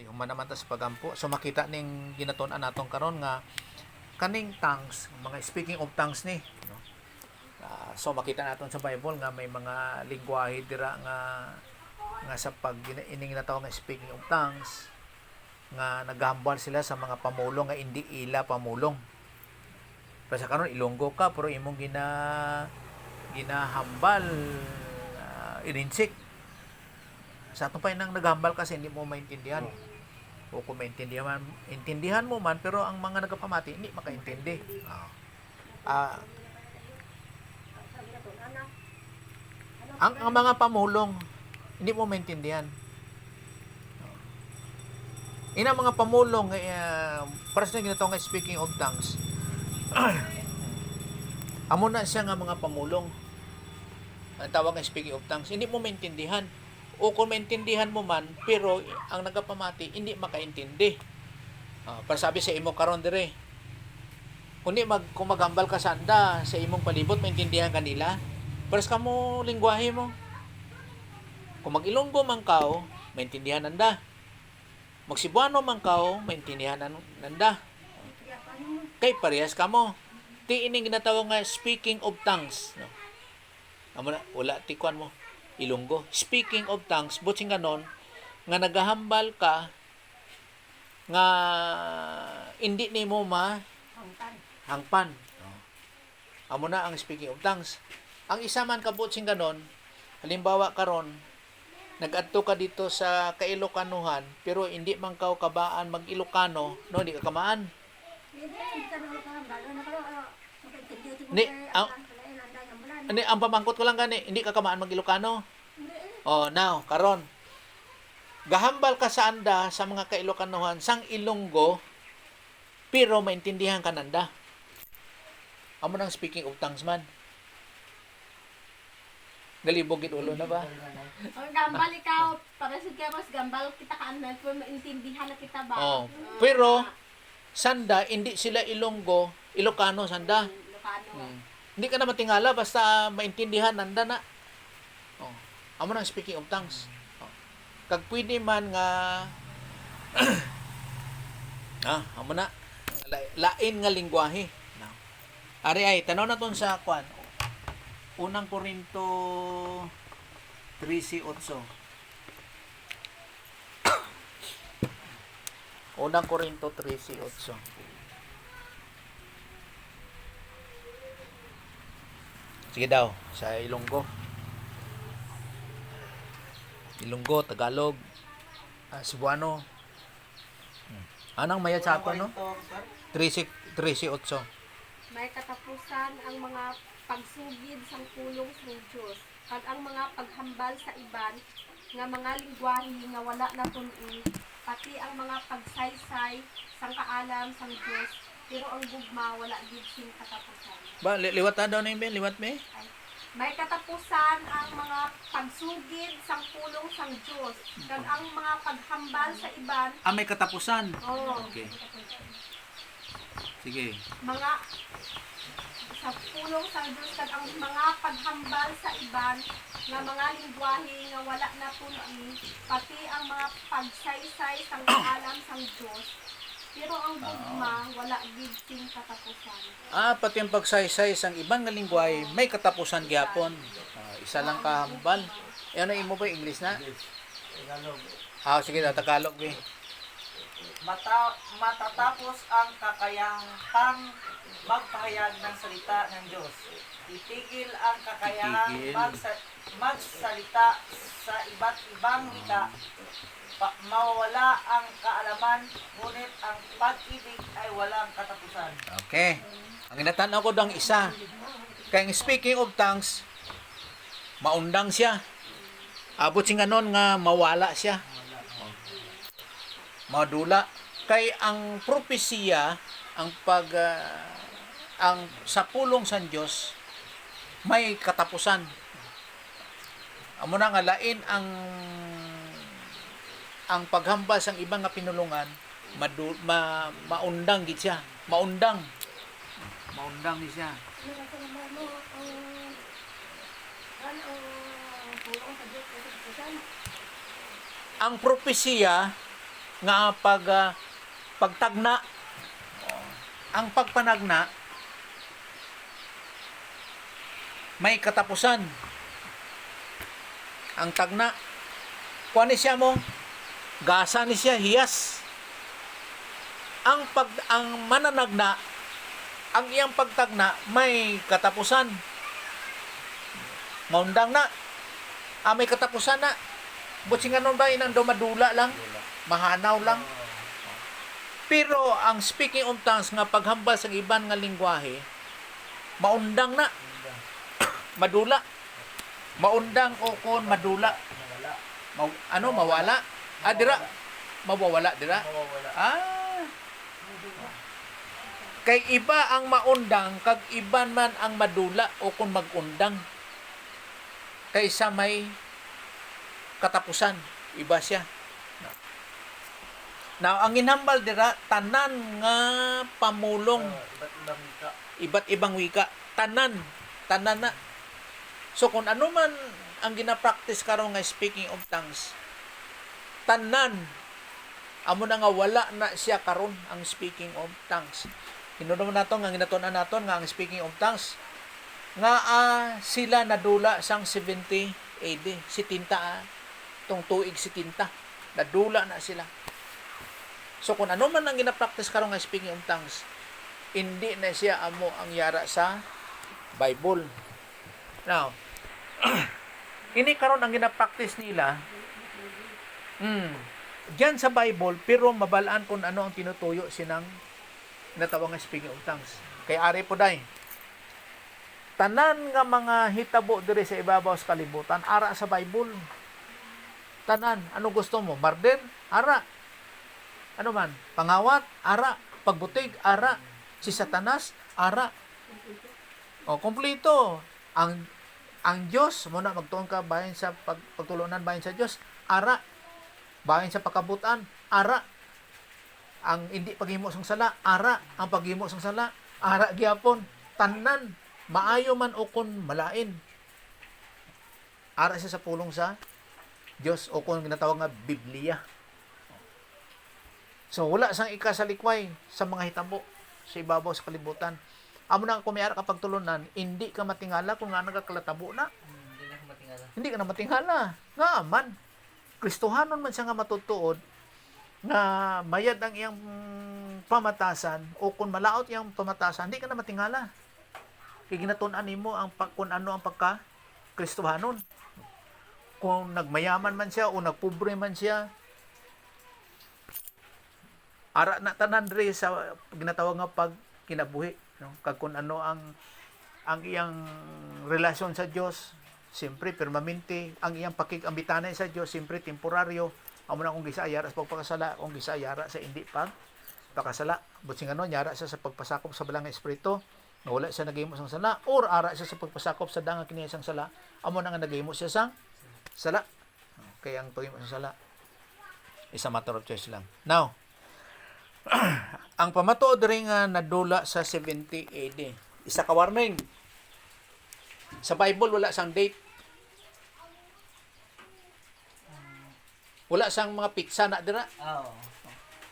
human naman ta sa pagampo. So makita ning ginatun-an natong karon nga kaning tongues, mga speaking of tongues ni, no? So makita naton sa Bible nga may mga lingwahe dira nga sa pag ining ginatawag nga speaking of tongues nga naghambal sila sa mga pamulong nga hindi ila pamulong. Pero sa karon Ilonggo ka pero imong ginahambal ininsik. Sa ato pa nang naghambal kasi hindi mo maintindihan. O kung intindihan mo man pero ang mga nagapamati hindi makaintindi. Ang mga pamulong hindi mo maintindihan. Ina mga pamulong para sa ginatawag nga speaking of tongues. Amo na siya nga mga pamulong. Ang tawag nga speaking of tongues, hindi mo maintindihan. O kung maintindihan mo man, pero ang nagapamati hindi makaintindi. Para sabi sa imo karon dire, kung maghambal ka sa anda sa imong palibot, maintindihan kanila. Pero sa mo lingwahe mo. Kung mag-Ilonggo man kao, maintindihan anda. Mag-Cebuano man kao, maintindihan nanda. Kay parehas kamo. Ti ining ginatawag nga speaking of tongues, no? Wala tikuan mo Ilonggo. Speaking of tongues, buting ganon nga nagahambal ka nga hindi nimo hangpan. Amo na ang speaking of tongues. Ang isa man kabutsing ganon, halimbawa karon nag-adto ka dito sa Kailokanuhan pero hindi man ka kabaan mag-Ilocano, no, hindi ka kamaan. Ang pamangkot ko lang gani, hindi ka kamaan mag-Ilocano. Oh, now, karon. Gahambal ka sa anda sa mga Kailokanuhan sang Ilonggo pero maintindihan ka nanda. Amo nang speaking of tongues man. Galibog gid ulo na ba? O gambal ikaw, para sa kaya mas gambal kita kaanal for maintindihan na kita ba? Oh, pero sanda hindi sila Ilocano sanda. Ilocano. Hindi ka na matingala basta maintindihan nanda na. Oh, amo nang speaking of tongues. Oh. Kag pwede man nga amo na lain nga lingwahe. No. Ari ay tanaw na ton sa kwan. Unang Korinto 13:8. Unang Korinto 13:8. Sige daw, sa Ilonggo. Ilonggo, Tagalog, Cebuano. Anong maya sa ako, no? 13:8. May katapusan ang mga pagsugid sang pulong sa Diyos kag ang mga paghambal sa iban nga mga lingwahe nga wala na tun-i pati ang mga pagsaysay sang kaalam sang Diyos pero ang gugma wala gid sing katapusan. Ba, liwat na daw na yun, liwat me? May katapusan ang mga pagsugid sang pulong sang Diyos kag ang mga paghambal sa iban. May katapusan. Oh, Okay. Sige. mga sa pulong sa Diyos kag ang mga paghambal sa iban nga mga lingwahe nga wala na tun-i pati ang mga pagsaysay sang kaalam sang Diyos pero ang gugma wala gid sing katapusan. Pati ang pagsaysay sang ibang nga lingwahe may katapusan gyapon. Isa lang kahambal. Ano imo ba English na? Tagalog. Sige na Tagalog eh. Matatapos ang kakayahang magpahayag ng salita ng Diyos. Itigil ang kakayahang magsalita sa iba't ibang wika. Mawawala ang kaalaman, ngunit ang pag-ibig ay walang katapusan. Okay. Ang inatanaw ko daw ang isa. Kaya speaking of tongues, maundang siya. Abot sing anon nga mawala siya. Madula. Kay ang propesiya, ang sa pulong sa Diyos, may katapusan. Amo na nga lain ang paghambal sang ibang nga pinulungan, maundang gid siya. Maundang ni siya. Ang propesiya nga pagtagna. Ang pagpanagna may katapusan. Ang tagna, kuha ni siya mo, gasa ni siya, hiyas. Ang mananagna, ang iyang pagtagna, may katapusan. Maundang na. May katapusan na. Buti nga nun ba, inang madula lang, mahanaw lang. Pero ang speaking of tongues nga paghambal sa iban nga lingwahe, maundang na. Madula. Maundang o kon madula. Mawala. Dira. Mawawala, dira. Kay iba ang maundang, kag iban man ang madula o kon magundang. Kaysa may katapusan. Iba siya. Now, ang inhambal dira, tanan nga pamulong. Iba't ibang wika. Tanan na. So, kung ano man ang ginapractice karon nga speaking of tongues, tanan, amo na nga wala na siya karon ang speaking of tongues. Hinunod naton nga ginatunan naton nga ang speaking of tongues nga sila nadula sang 70 AD. Si tinta, tong tuig si tinta. Nadula na sila. So, kung ano man ang ginapractice karon nga speaking of tongues, hindi na siya amo ang yara sa Bible. Now, ini karon ang ginapractice nila diyan sa Bible, pero mabalaan kung ano ang tinutuyo sinang natawag nga speaking of tongues. Kay ari po day, tanan nga mga hitabo diri sa ibabaw sa kalibutan, ara sa Bible. Tanan, ano gusto mo? Murder? Ara. Ano man? Pangawat? Ara. Pagbutig? Ara. Si Satanas? Ara. Kompleto. Ang Diyos, muna magtuon ka bahin sa pagtulunan bahin sa Diyos, ara. Bahin sa pagkabutan, ara. Ang hindi paghimo sang sala, ara. Ang paghimo sang sala, ara gyapon. Tanan, maayo man o kun malain. Ara siya sa pulong sa Diyos o kun ginatawag nga Biblia. So, wala sang ikasalikway sa mga hitabo sa ibabaw sa kalibutan. Amo na kung may ara ka pagtulunan, hindi ka matingala kung nga nagakalatabo na. Hindi ka na matingala. Nga man. Kristohanon man siya nga matutuod nga mayad ang iyang pamatasan o kung malaot iyang pamatasan, hindi ka na matingala. Iginatunan nimo ang kung ano ang pagka Kristohanon. Kung nagmayaman man siya o nagpobre man siya, ara na tanan diri sa ginatawag nga pag kinabuhi, no? Kag kung ano ang iyang relasyon sa Dios, siyempre permanente. Ang iyang pakikambitanay sa Dios, siyempre temporaryo. Amo na kung gisayara sa pagpakasala, kung gisayara sa hindi pagpakasala. Buting ano, nyara siya sa pagpasakop sa balang espiritu, na wala siya nagahimo sang sala, or ara siya sa pagpasakop sa dangan kini sang sala, amo na nga nagahimo siya sang sala. Kaya ang paghimo sang sala is a matter of choice lang. Now, ang pamatuod rin nga nadula sa 70 AD. Isa ka warning. Sa Bible, wala sang date. Wala sang mga pitsa na dira.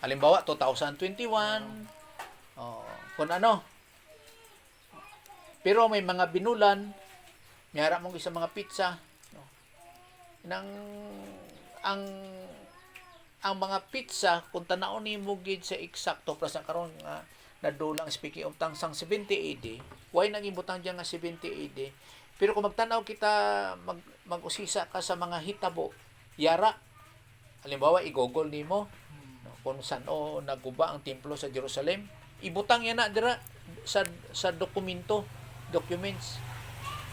Halimbawa, 2021. Kung ano. Pero may mga binulan. May harap mong isang mga pitsa. Ang mga pizza, kung tanaw ni mo gid sa eksakto, plus na karon nga nadulang speaking of tongues sang 70 AD, why naging butang diyan nga 70 AD? Pero kung magtanaw kita, mag-usisa ka sa mga hitabo, yara, halimbawa, i-google nimo kung saan naguba ang templo sa Jerusalem, ibutang yan na dira sa documents.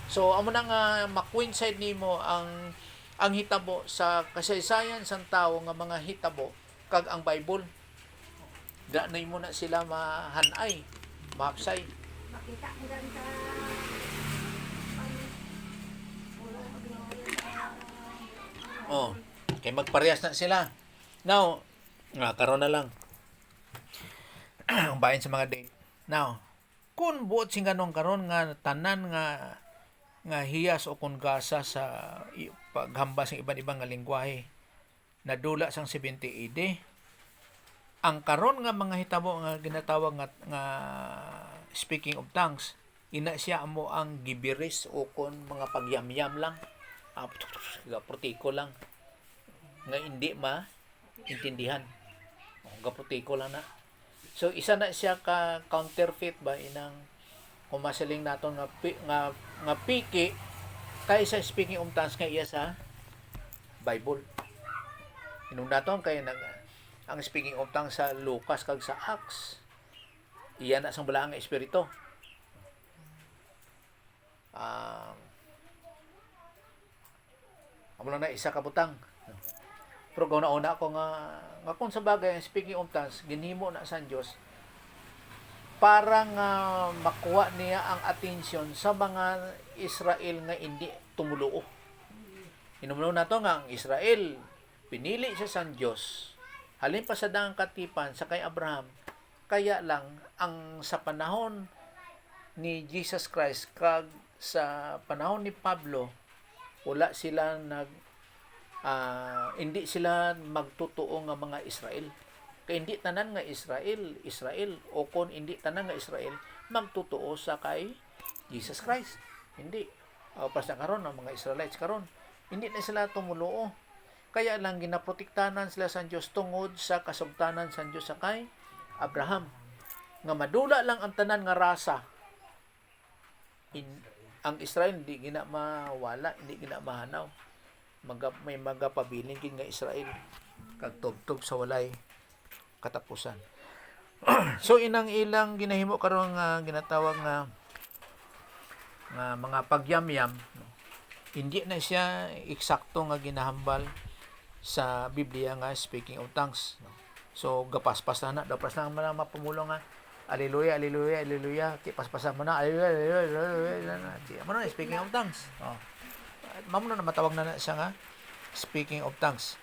So, amo na nga ma-coincide nimo ang hitabo sa kasaysayan sang tao nga mga hitabo kag ang Bible. Da na mo na sila mahanay, mahapsay. Makita mo dyan sa kay magparehas na sila. Now, karon na lang. Ang bayan sa mga date. Now, kung buot sing ganong karon nga tanan nga hiyas o kung gasa sa paghambas ng iban-ibang nga lingwahe nadula sang 70 AD, ang karon nga mga hitabo nga ginatawag nga speaking of tongues, ina siya amo ang gibiris o kon mga pagyamyam lang, gapurtiko lang nga hindi intindihan. Gapurtiko lang na. So isa na siya ka counterfeit ba inang kumasaling naton nga piki kaysa speaking of tongues nga iya sa Bible. Inung naton kay ang speaking of tongues sa Lucas kag sa Acts, iya na sang balaang nga espiritu. Amo lang na isa ka butang. Pero una ko nga kung sa bagay ang speaking of tongues ginhimo na sa Dios para nga makuha niya ang atensyon sa mga Israel nga hindi tumuluo. Inumno na to nga ang Israel pinili siya sa Dios. Halin pa sa daang katipan sa kay Abraham, kaya lang ang sa panahon ni Jesus Christ kag sa panahon ni Pablo, wala sila hindi sila magtotoo nga mga Israel. Kay hindi tanan nga Israel o kon hindi tanan nga Israel magtotoo sa kay Jesus Christ. Hindi. Pas na karon ang mga Israelites karon, hindi na sila tumuluo. Kaya lang ginaprotektanan sila sa Dios tungod sa kasugtanan sa Dios sa kay Abraham. Nga madula lang ang tanan nga rasa. Ang Israel hindi gina mawala, hindi gina mahanaw. May magapabilin gid nga Israel kag tubtob sa walay katapusan. So inang ilang ginahimo karon nga ginatawag nga mga pagyamyam, no? Hindi na siya eksakto nga ginahambal sa Biblia nga speaking of tongues, no? So gapaspas na dapat na mapumulong nga Hallelujah, hallelujah, hallelujah. Paspasan mo na. Hallelujah, hallelujah. Ano na, speaking of tongues. Oh. Mamo na matawag na siya nga speaking of tongues.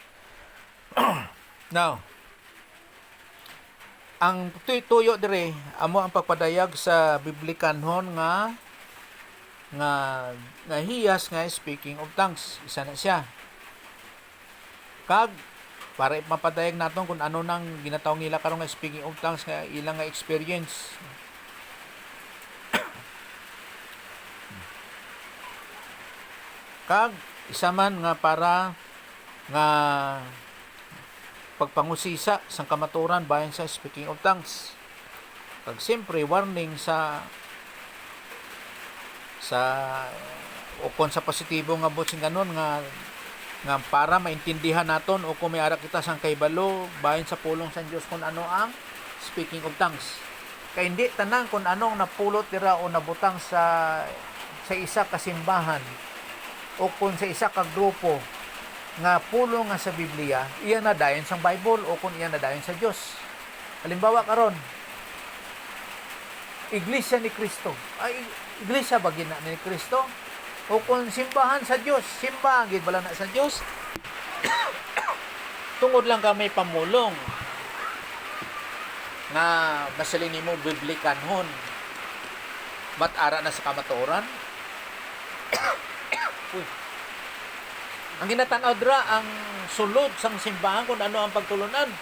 Now, ang tuyo dire amo ang pagpadayag sa biblikanhon nga hiyas nga speaking of tongues. Isa na siya. Kag para mapadayag naton kung ano nang ginatawag nila karon nga speaking of tongues nga ilang nga experience. Kag isa man nga para nga pagpangusisa sang kamaturan bayan sa speaking of tongues. Kag siyempre warning sa o kon sa positibo nga botsing ganon nga para maintindihan naton o kung may ara kita sang kaybalo bahin sa pulong sa Dios kung ano ang speaking of tongues. Kay hindi tanan kung anong napulot dira o nabutang sa isa ka simbahan o kung sa isa ka grupo nga pulong nga sa Biblia, iya na dayon sang Bible o kung iya na dayon sa Dios. Halimbawa karon, Iglesia ni Cristo. Ay, iglesia ba gina ni Cristo? O kung simbahan sa Dios, simbahan gid bala na sa Dios. Tungod lang kami pamulong nga masaling nimo biblikanhon matara na sa kamatuoran. Uy. Ang ginatan-aw dra ang sulod sang simbahan kung ano ang pagtulunan.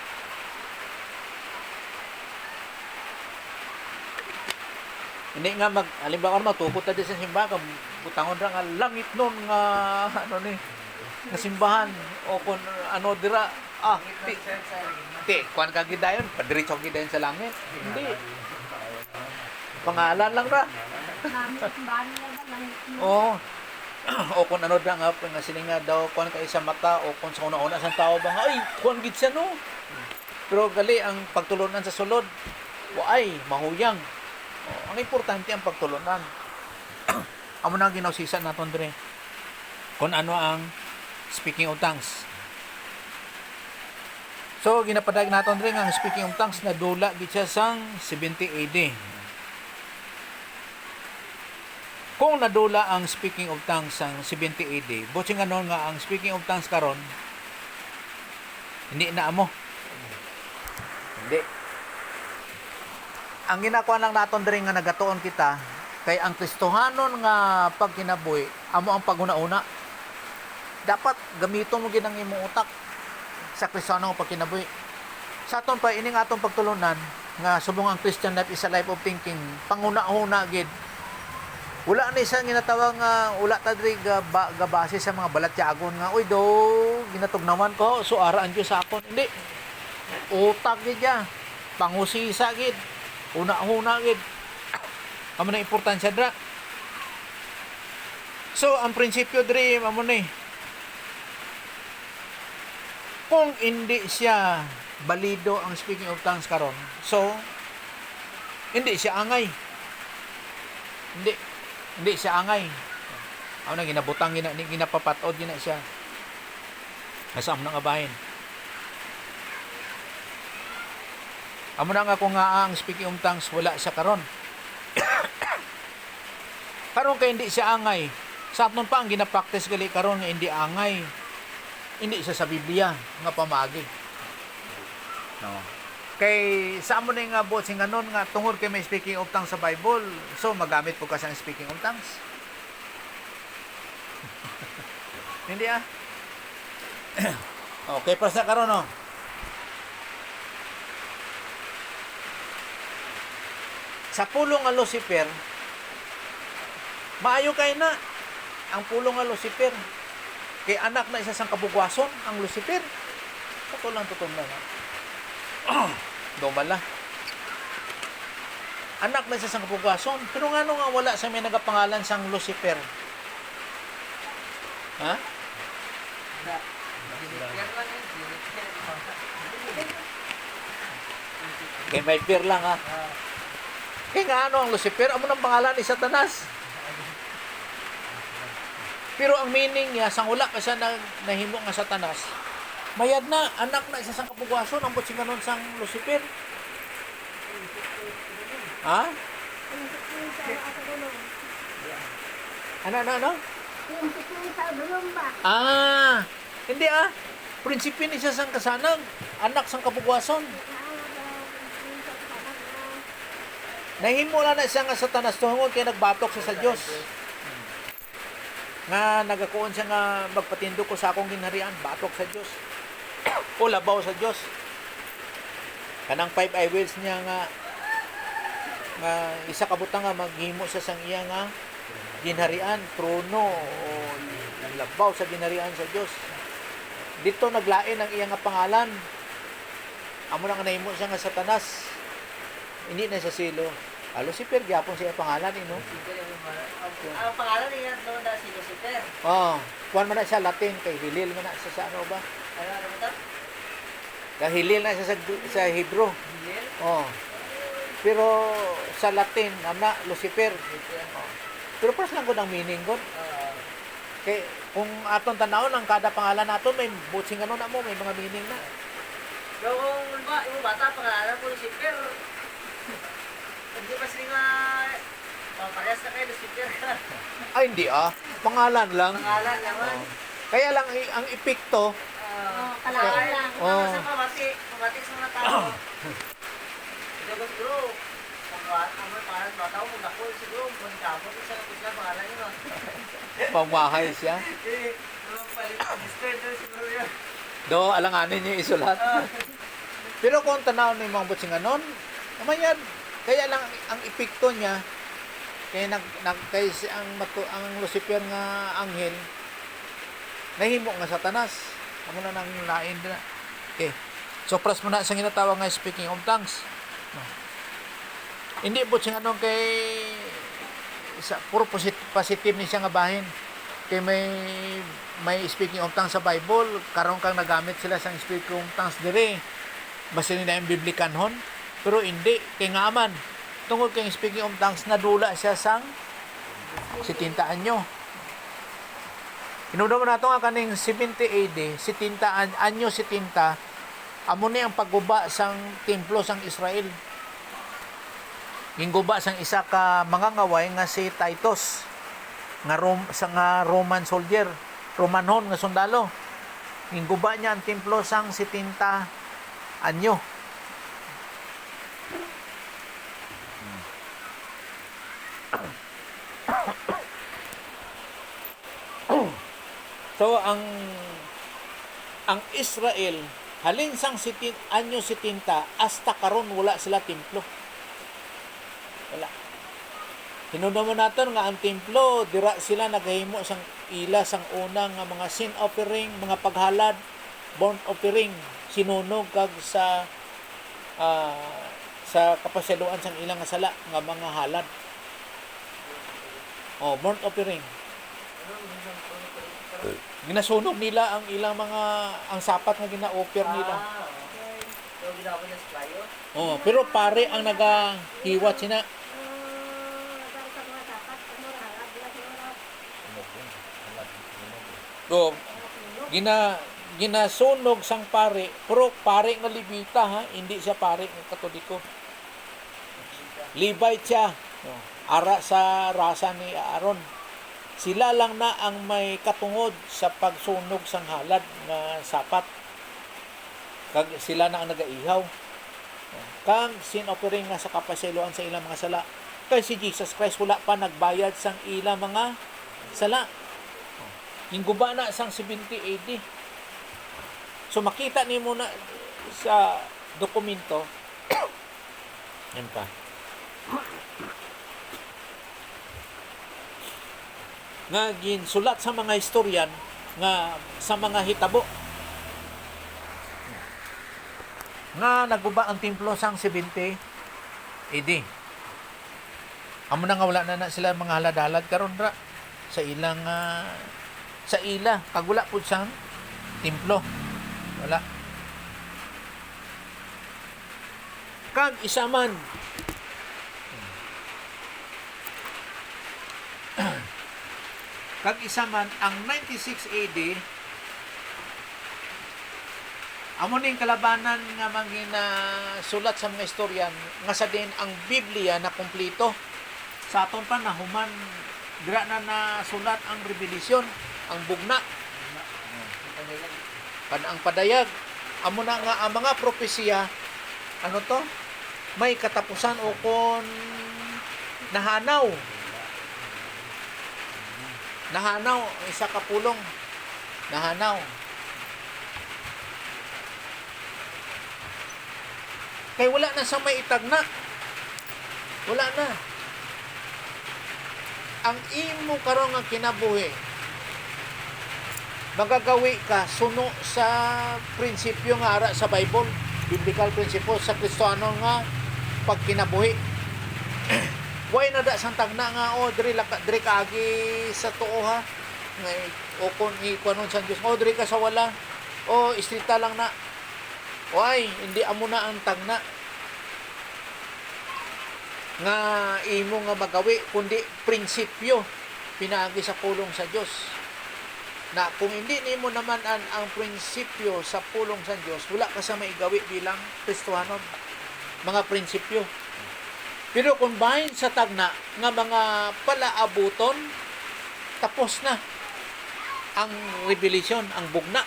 Hindi nga halimbawa matukot ta di sa simbahan butangon ra nga langit nun nga nga simbahan o kung ano dira kuan ka gidayon padiretso gidayon sa langit. Hindi, pangalan lang ra. O kung ano dra nga sininga daw kuan kay sa mata o kung sa una-una sa tao ba ay kuan gid siya no. Pero gali ang pagtulunan sa sulod waay mahuyang. Ang importante ang pagtulunan. Amo na ginausisa naton dire kung ano ang speaking of tongues. So ginapadayag naton dire nga ang speaking of tongues na dula gid siya sang 70 AD. Kung nadula ang speaking of tongues sang 70 AD, botsing anon nga ang speaking of tongues karon hindi na amo. Hindi. Ang ginakuha lang naton diri nga nagatuon kita kay ang Kristohanon nga pagkinabuhi amo ang paguna-una. Dapat gamiton mo gid ang imong utak sa Kristohanon nga pagkinabuhi. Sa aton pa ining atong pagtulunan nga subong ang Christian life is a life of thinking. Panguna-una gid. Wala na isang ginatawag nga wala ta diri gabase sa mga balatyagon nga uy do ginatugnaman ko so araan Dios sa akon. Hindi. Utak gid ya. Pangusisa gid. Una-una gid. Amo na importansya dra. So ang prinsipyo diri amo ni. Kung hindi siya balido ang speaking of tongues karon, so hindi siya angay. Hindi siya angay. Ako na ginabutang ginapapatod gina siya. Asam na nga bahin. Amo na nga kung nga ang speaking of tongues wala siya karon. Karon kay hindi siya angay. Sa aton pa ang ginapractice gali karon nga hindi angay. Hindi siya sa Biblia nga pamagi. No. Kay sa amo na nga buot sing ganon nga tungod kay may speaking of tongues sa Bible, so magamit po ka sa speaking of tongues. Hindi ah. Okay, para sa karon no. Sa pulong nga Lucifer, maayo kay na ang pulong nga Lucifer. Kay anak na isa sang kabugwason ang Lucifer. Totoo lang na. Domala. Anak na isa sang kabugwason. Pero nga nga wala sa may nagapangalan sang Lucifer. Ha? Kay may fear lang ha. Kaya nga ang Lucifer, amo ng pangalan ni Satanas. Pero ang meaning niya, sang wala pa siya nahimo nga Satanas, mayad na, anak na isa sang kapugwason, ang butsi ganon sang Lucifer. Ha? Ano? Hindi ah. Prinsipyo ni siya sang kasanang, anak sang kapugwason. Nahimo na siya nga Satanas tuhon kay nagbatok siya sa Dios. Nga nagakuon siya nga magpatindog ko sa akong ginharian, batok sa Dios. O labaw sa Dios. Kanang 5 eye wheels niya nga isa ka butang nga maghimo siya sang iya nga ginharian, trono o labaw sa ginharian sa Dios. Dito naglain ang iya nga pangalan. Amo na nga nahimo siya nga Satanas. Hindi na siya silo. Lucifer, gyapon siya pangalan, no? Ang pangalan niya doon na si Lucifer. Kuwan man na siya Latin, kay Hilil man na siya sa ano ba? Ano ito? Kay Hilil na siya sa Hebrew. Hilil? Pero sa Latin, na Lucifer. Pero pas lang ko ng meaning ko. Kay kung aton tanawon ang kada pangalan naton may butsing ano na mo, may mga meaning na. Pero kung yung bata, pangalan ko Lucifer. Hindi pa sila nga parehas na kayo, Lucifer. Ay, hindi ah. Pangalan lang. Pangalan naman. Kaya lang ang epekto. Kalaan lang. Sa pamati sa mga tao. Ito ba siguro, ang pangalan bata ko, kung ako siguro, kung kapot, isa na sila pangalan yun. Pamahay siya. Mga palit ang disclaimer siguro yun. Do, alanganin niyo isulat. Pero kung tanaw ni mga butsing anon, naman kaya lang ang epekto niya kaya ang Lucifer nga anghel nahimo nga Satanas. Amo na nang lain na. Okay. So pras mo na sa ginatawag nga speaking of tongues. No. Hindi po siya anong kay puro positive ni siya nga bahin. Kay may speaking of tongues sa Bible, karon kang nagamit sila sa speaking of tongues dire. Basta nila yung biblikanhon. Pero hindi, kay nga man, tungkol kay speaking of tongues, nadula siya sang 70 anyo. Inuna mo na ito nga kaning 70 AD, 70 anyo 70, amo ni ang pagguba sang templo sang Israel. Gingguba sang isa ka mangangaway nga si Titus, nga Roman soldier, Romanhon nga sundalo. Gingguba niya ang templo sang 70 anyo. So ang Israel halin sang anyo 70 hasta karon wala sila templo. Wala. Hinuna mo natin nga ang templo, dira sila naghahimo sang ila sang unang nga mga sin offering, mga paghalad, burnt offering, sinunog kag sa kapasaluan sang ilang nga sala nga mga halad. Oh, burnt offering. Ginasunog nila ang ilang mga ang sapat nga gina-offer nila. So, ginawa niya sa playo? Oh, pero pare ang nagahiwat sina. So, ginasunog sang pare, pero pare nga Levita ha, hindi siya pare ng Katoliko. Levite siya. No, ara sa rasa ni Aaron. Sila lang na ang may katungod sa pagsunog sang halad na sapat. Kag sila na ang nagaihaw. Kang sin offering nga sa kapaseloan sa ilang mga sala. Kay si Jesus Christ wala pa nagbayad sang ilang mga sala. Yung guba na sang 70 AD. So makita nimo na sa dokumento yan pa. Nga ginsulat sa mga historian nga sa mga hitabo nga naguba ang templo sang 70 AD. Amo na nga wala na sila mga halad-halad karon ra sa ilang sa ila kag wala pud sang templo. Wala. Kag isa man ang 96 AD amo ning kalabanan nga mangina sulat sa mga historian nga sa din ang Biblia na kumpleto sa aton pa nahuman dira na sulat ang revelasyon ang bugna ang padayag amo na nga ang mga propesiya ano to may katapusan o kon nahanaw isa ka pulong nahanaw kay wala na sa may itagna wala na ang imo karon nga kinabuhi magagawi ka suno sa prinsipyo nga ara sa Bible, biblical principle sa Kristiyano nga pagkinabuhi. Way na da sang tagna nga diri kaagi sa tuo ha. Nga o kon ikuanon sa Dios, diri ka sa wala. Istrita lang na. Way, hindi amo na ang tagna. Nga imo nga magawi kundi prinsipyo pinaagi sa pulong sa Dios. Na kung hindi nimo naman ang prinsipyo sa pulong sa Dios, wala ka sa maigawi bilang Kristiyano. Mga prinsipyo. Pero kung bahin sa tagna nga mga palaabuton, tapos na ang revelation, ang bugna.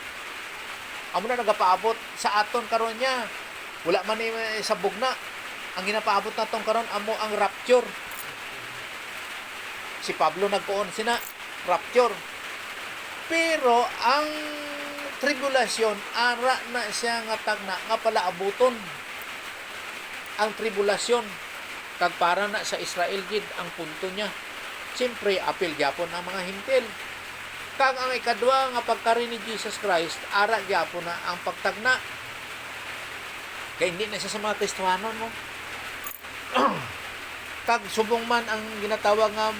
Amo na nagapaabot sa aton karon niya. Wala man ni sa bugna. Ang ginapaabot naton karon amo ang rapture. Si Pablo nagkuon sina rapture. Pero ang tribulasyon ara na siya nga tagna nga palaabuton. Ang tribulasyon kag para na sa Israel gid ang punto niya. Siyempre apil gyapon ang mga hintil. Kag ang ikadua nga pagkari ni Jesus Christ ara gyapon na ang pagtagna. Kay hindi na siya sa mga Kristiyano no. Kag subong man ang ginatawag nga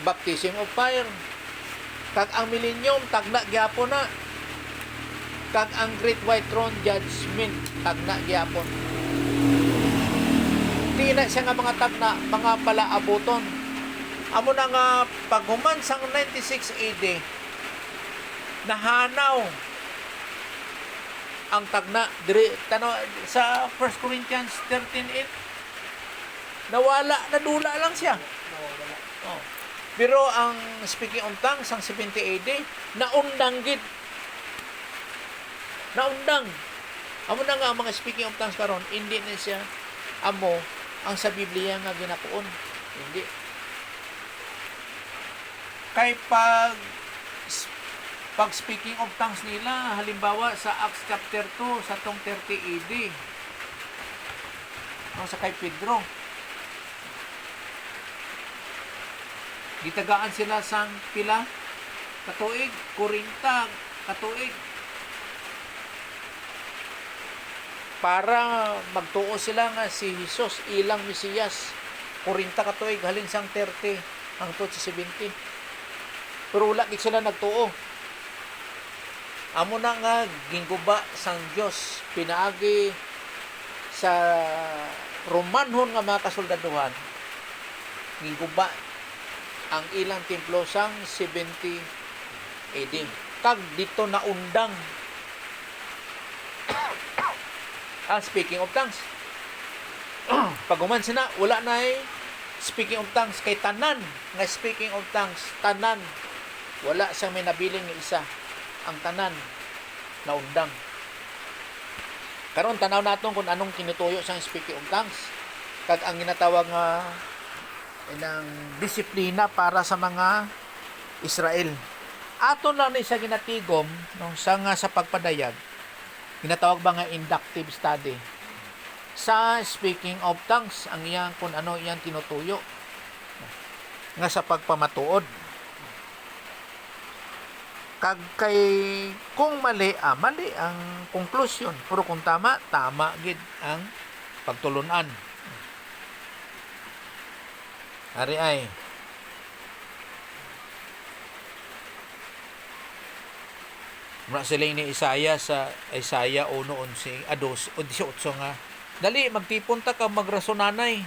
baptism of fire. Kag ang millennium tagna gyapon na. Kag ang great white throne judgment tagna gyapon. Di na siya nga mga tagna, mga palaabuton. Amo na nga paghuman sang 96 AD nahanaw ang tagna diri tano sa 1 Corinthians 13:8 nawala, nadula lang siya. Pero ang speaking of tongues sang 70 AD naundang gid. Naundang. Amo na nga ang mga speaking of tongues karon hindi na siya amo ang sa Biblia nga ginapuon. Hindi. Kay Pag speaking of tongues nila, halimbawa sa Acts chapter 2, sa tong 30 AD, sa kay Pedro, gitagaan sila sang pila katuig, 40 katuig, para magtuo sila nga si Jesus ilang Mesiyas. 40 katuig halin sang 30 hangtod sa 70. Pero wala gid sila nagtuo. Amo na nga ginguba sang Dios pinaagi sa Romanhon nga mga kasoldaduhan, ginguba ang ilang templo sang 70 AD. Kag dito na undang speaking of tongues. Pag human sina, wala na speaking of tongues kay tanan nga speaking of tongues, tanan wala siyang may nabiling nga isa, ang tanan na undang. Karon tanaw naton kung anong tinutuyo sa speaking of tongues, kag ang ginatawag nga inang disiplina para sa mga Israel. Ato lang ni sa ginatigom nung sa pagpadayag, ginatawag ba nga inductive study sa speaking of tongues, ang iyang kung ano iyang tinutuyo nga sa pagpamatuod. Kag kay kung mali mali ang konklusyon, pero kung tama gid ang pagtulunan. Ari ay mura sila ni Isaiah sa Isaiah 1:11 18 nga dali magtipon ta ka magrasonanay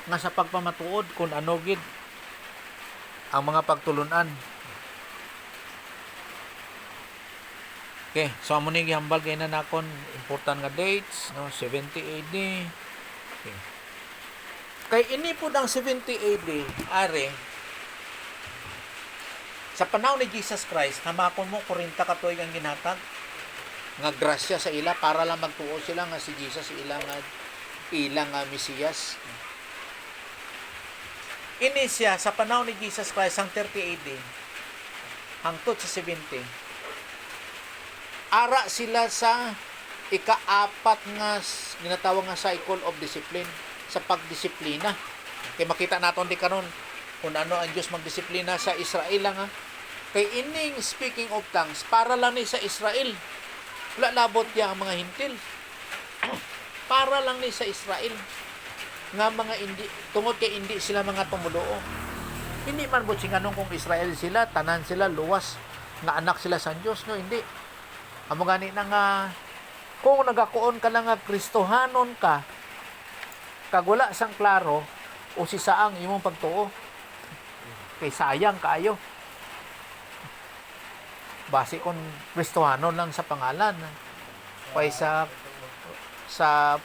nga sa pagpamatuod kung ano gid ang mga pagtulunan. Okay, so amo ni gihambal kay na nakon important nga dates, no, 70 AD. Okay. Kay ini pud ang 70 AD are sa panahon ni Jesus Christ, hamakon mo 40 katuig ang ginhatag nga grasya sa ila para lang magtuo sila nga si Jesus ilang Mesiyas. Ini siya sa panahon ni Jesus Christ ang 30 AD hangtod sa 70. Ara sila sa ika-4 nga ginatawag nga cycle of discipline, sa pagdisiplina. Kay makita naton di karon kung ano ang Diyos magdisiplina sa Israel lang ha. Kay ining speaking of tongues para lang ni sa Israel. Wala labot ya ang mga hintil. Para lang ni sa Israel nga mga hindi tungod kay hindi sila mga tumuluo. Hindi man bud singanong kung Israel sila, tanan sila luwas nga anak sila sa Dios, no, hindi. Amo gani na nga kung nagakuon ka lang nga Kristohanon ka, kag wala sang klaro o si saang imong pagtuo, kay sayang kaayo. Base kon Kristohanon lang sa pangalan, kay sa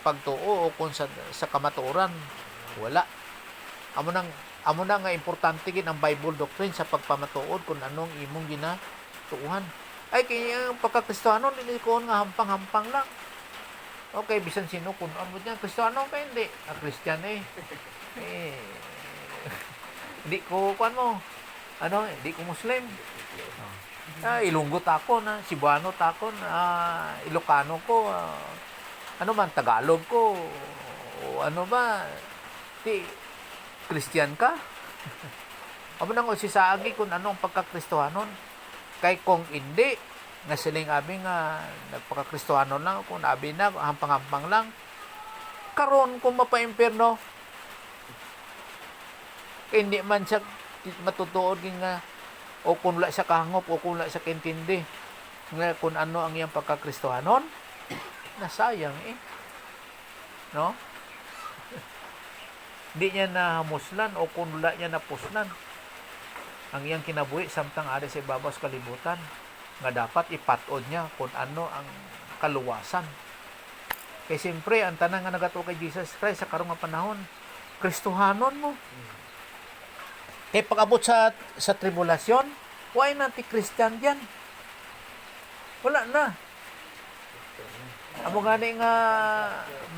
pagtuo o kung sa kamatuoran wala. Amo nang nga importante gid ang Bible doctrine sa pagpamatuod kung anong imong ginatuuhan. Ay kaya pagka-Kristohanon hindi ko nga hampang-hampang lang. Okay, bisan sino kun ano diyan Kristohanon ka hindi. Christian hindi ko kuan mo. Hindi ko Muslim. Ilunggo ako na, Cebuano ako na, Ilocano ko, Tagalog ko, o ano ba, Christian ka? Amo nang usisaagi kung anong pagka-Kristohanon. Kay kung hindi, nga siling abi nga, nagpaka-Kristohanon lang, kung abi na, hampang-hampang lang, karon kung mapa-impyerno, hindi man siya matutuod nga, o kung wala siya kahangop, o kung wala siya kintindi, nga kung ano ang iyang pagka-Kristohanon, nasayang no? Hindi niya nahamuslan o kung wala niya napuslan ang iyang kinabuhi samtang ari sa ibabaw sa kalibutan nga dapat ipatod niya kung ano ang kaluwasan. Kaya siyempre ang tanang nga nagatuo kay Jesus Christ sa karong nga panahon, Kristohanon mo. Kaya pag-abot sa tribulasyon, why natin Christian diyan? Wala na. Amo gani nga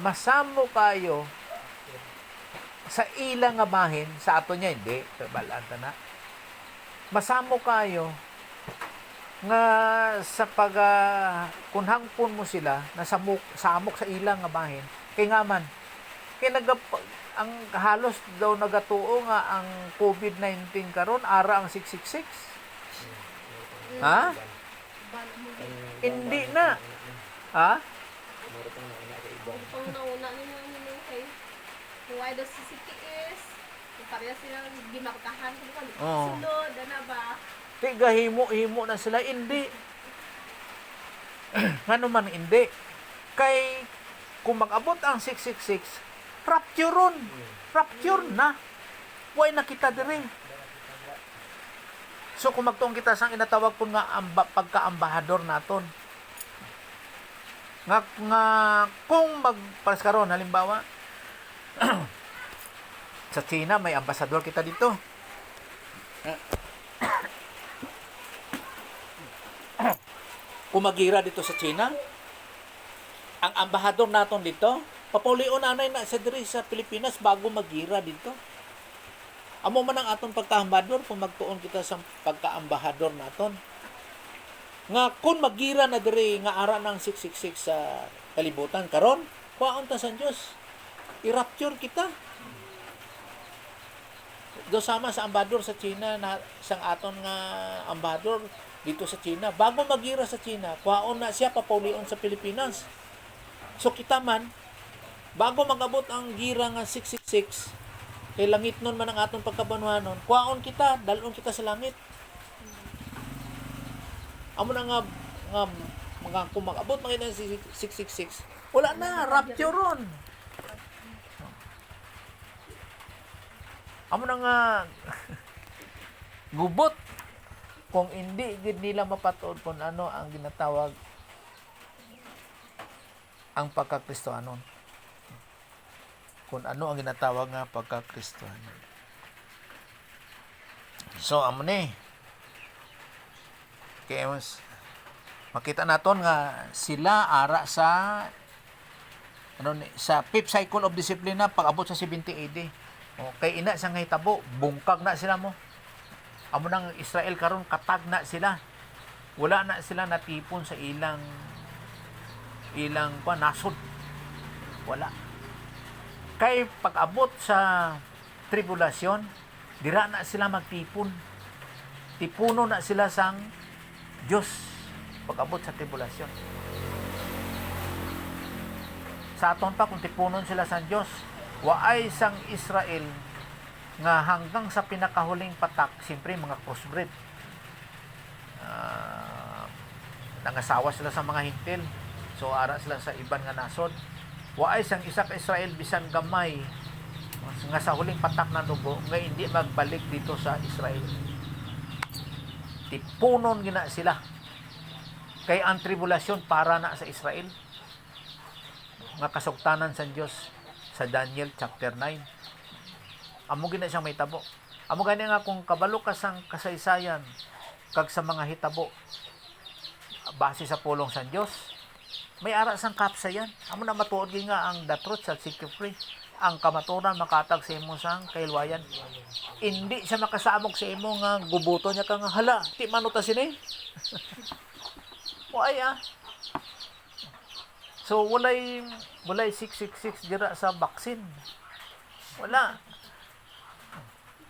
masamo kayo sa ilang nga bahin, sa ato niya hindi, balaan ta na. Masamo kayo nga sa pag kung hangpon mo sila na samok sa ilang nga bahin kay nga man kay ang halos daw nagatuo nga ang COVID-19 karon ara ang 666. Ha? Hindi na. Ha? Kung nauna nila nila kay kung ay daw si CTS, kung pareha silang gimaktahan, kung ano, Oo. sunod, ano ba? Tiga himo na sila hindi. Ngano man hindi. Kay kung mag-abot ang 666, rapture ron. Rapture na. Way nakita diri. So kung magtuong kita sang inatawag po nga pagka-ambahador naton. Nga kung magparas karon halimbawa sa China may ambasador kita dito. Kung magira dito sa China, ang ambahador naton dito, papulion anay na sa diri sa Pilipinas bago magira dito. Amo man ang aton pagka-ambahador kung magtuon kita sa pagka-ambahador naton. Nga kung magira na diri nga ara ng 666 sa kalibutan karon, kuhaon ta sa Dios. I-rapture kita. Do sama sa ambahador sa China na isang aton nga ambahador dito sa China. Bago magira sa China, kuhaon na siya papulion sa Pilipinas. So kita man, bago magabot ang gira nga 666, kay langit nun man ang atong pagkabanuhanon, kuhaon kita, dalon kita sa langit. Amo na nga mga kung mag-abot mga 666, wala na, rapture ron. Amo na nga gubot kung hindi gid nila mapatuod kung ano ang ginatawag ang pagkakristohanon. Kung ano ang ginatawag nga pagkakristohanon. So amo ni. Kaya makita naton nga sila ara sa sa fifth cycle of discipline na pag-abot sa 70 AD. Okay, ina sa nga hitabo, bungkag na sila mo. Amo nang Israel karon katag na sila. Wala na sila natipon sa ilang nasod. Wala. Kay pag-abot sa tribulasyon, dira na sila magtipon. Tipuno na sila sang Diyos pag-abot sa tribulasyon. Sa aton pa kung tipunon sila sa Diyos, waay sang Israel nga hanggang sa pinakahuling patak, siyempre mga crossbreed. Nangasawa sila sa mga hintil. So ara sila sa iban nga nasod. Waay sang isa ka Israel bisan gamay nga sa huling patak na dugo nga hindi magbalik dito sa Israel. Tipunon gina sila. Kay ang tribulasyon para na sa Israel. Nga kasugtanan sa Dios sa Daniel chapter 9. Amo gina siyang may tabo. Amo gani nga kung kabalo ka sang kasaysayan kag sa mga hitabo base sa pulong sa Dios, may ara sang kapsayan. Amo na matuod nga ang the truth shall set you free. Ang kamaturan makatag sa imo sang kailwayan. Hindi siya makasamok sa imo nga gubuto niya kang hala, ti manuta sini. Why So walay 666 dira sa vaccine. Wala.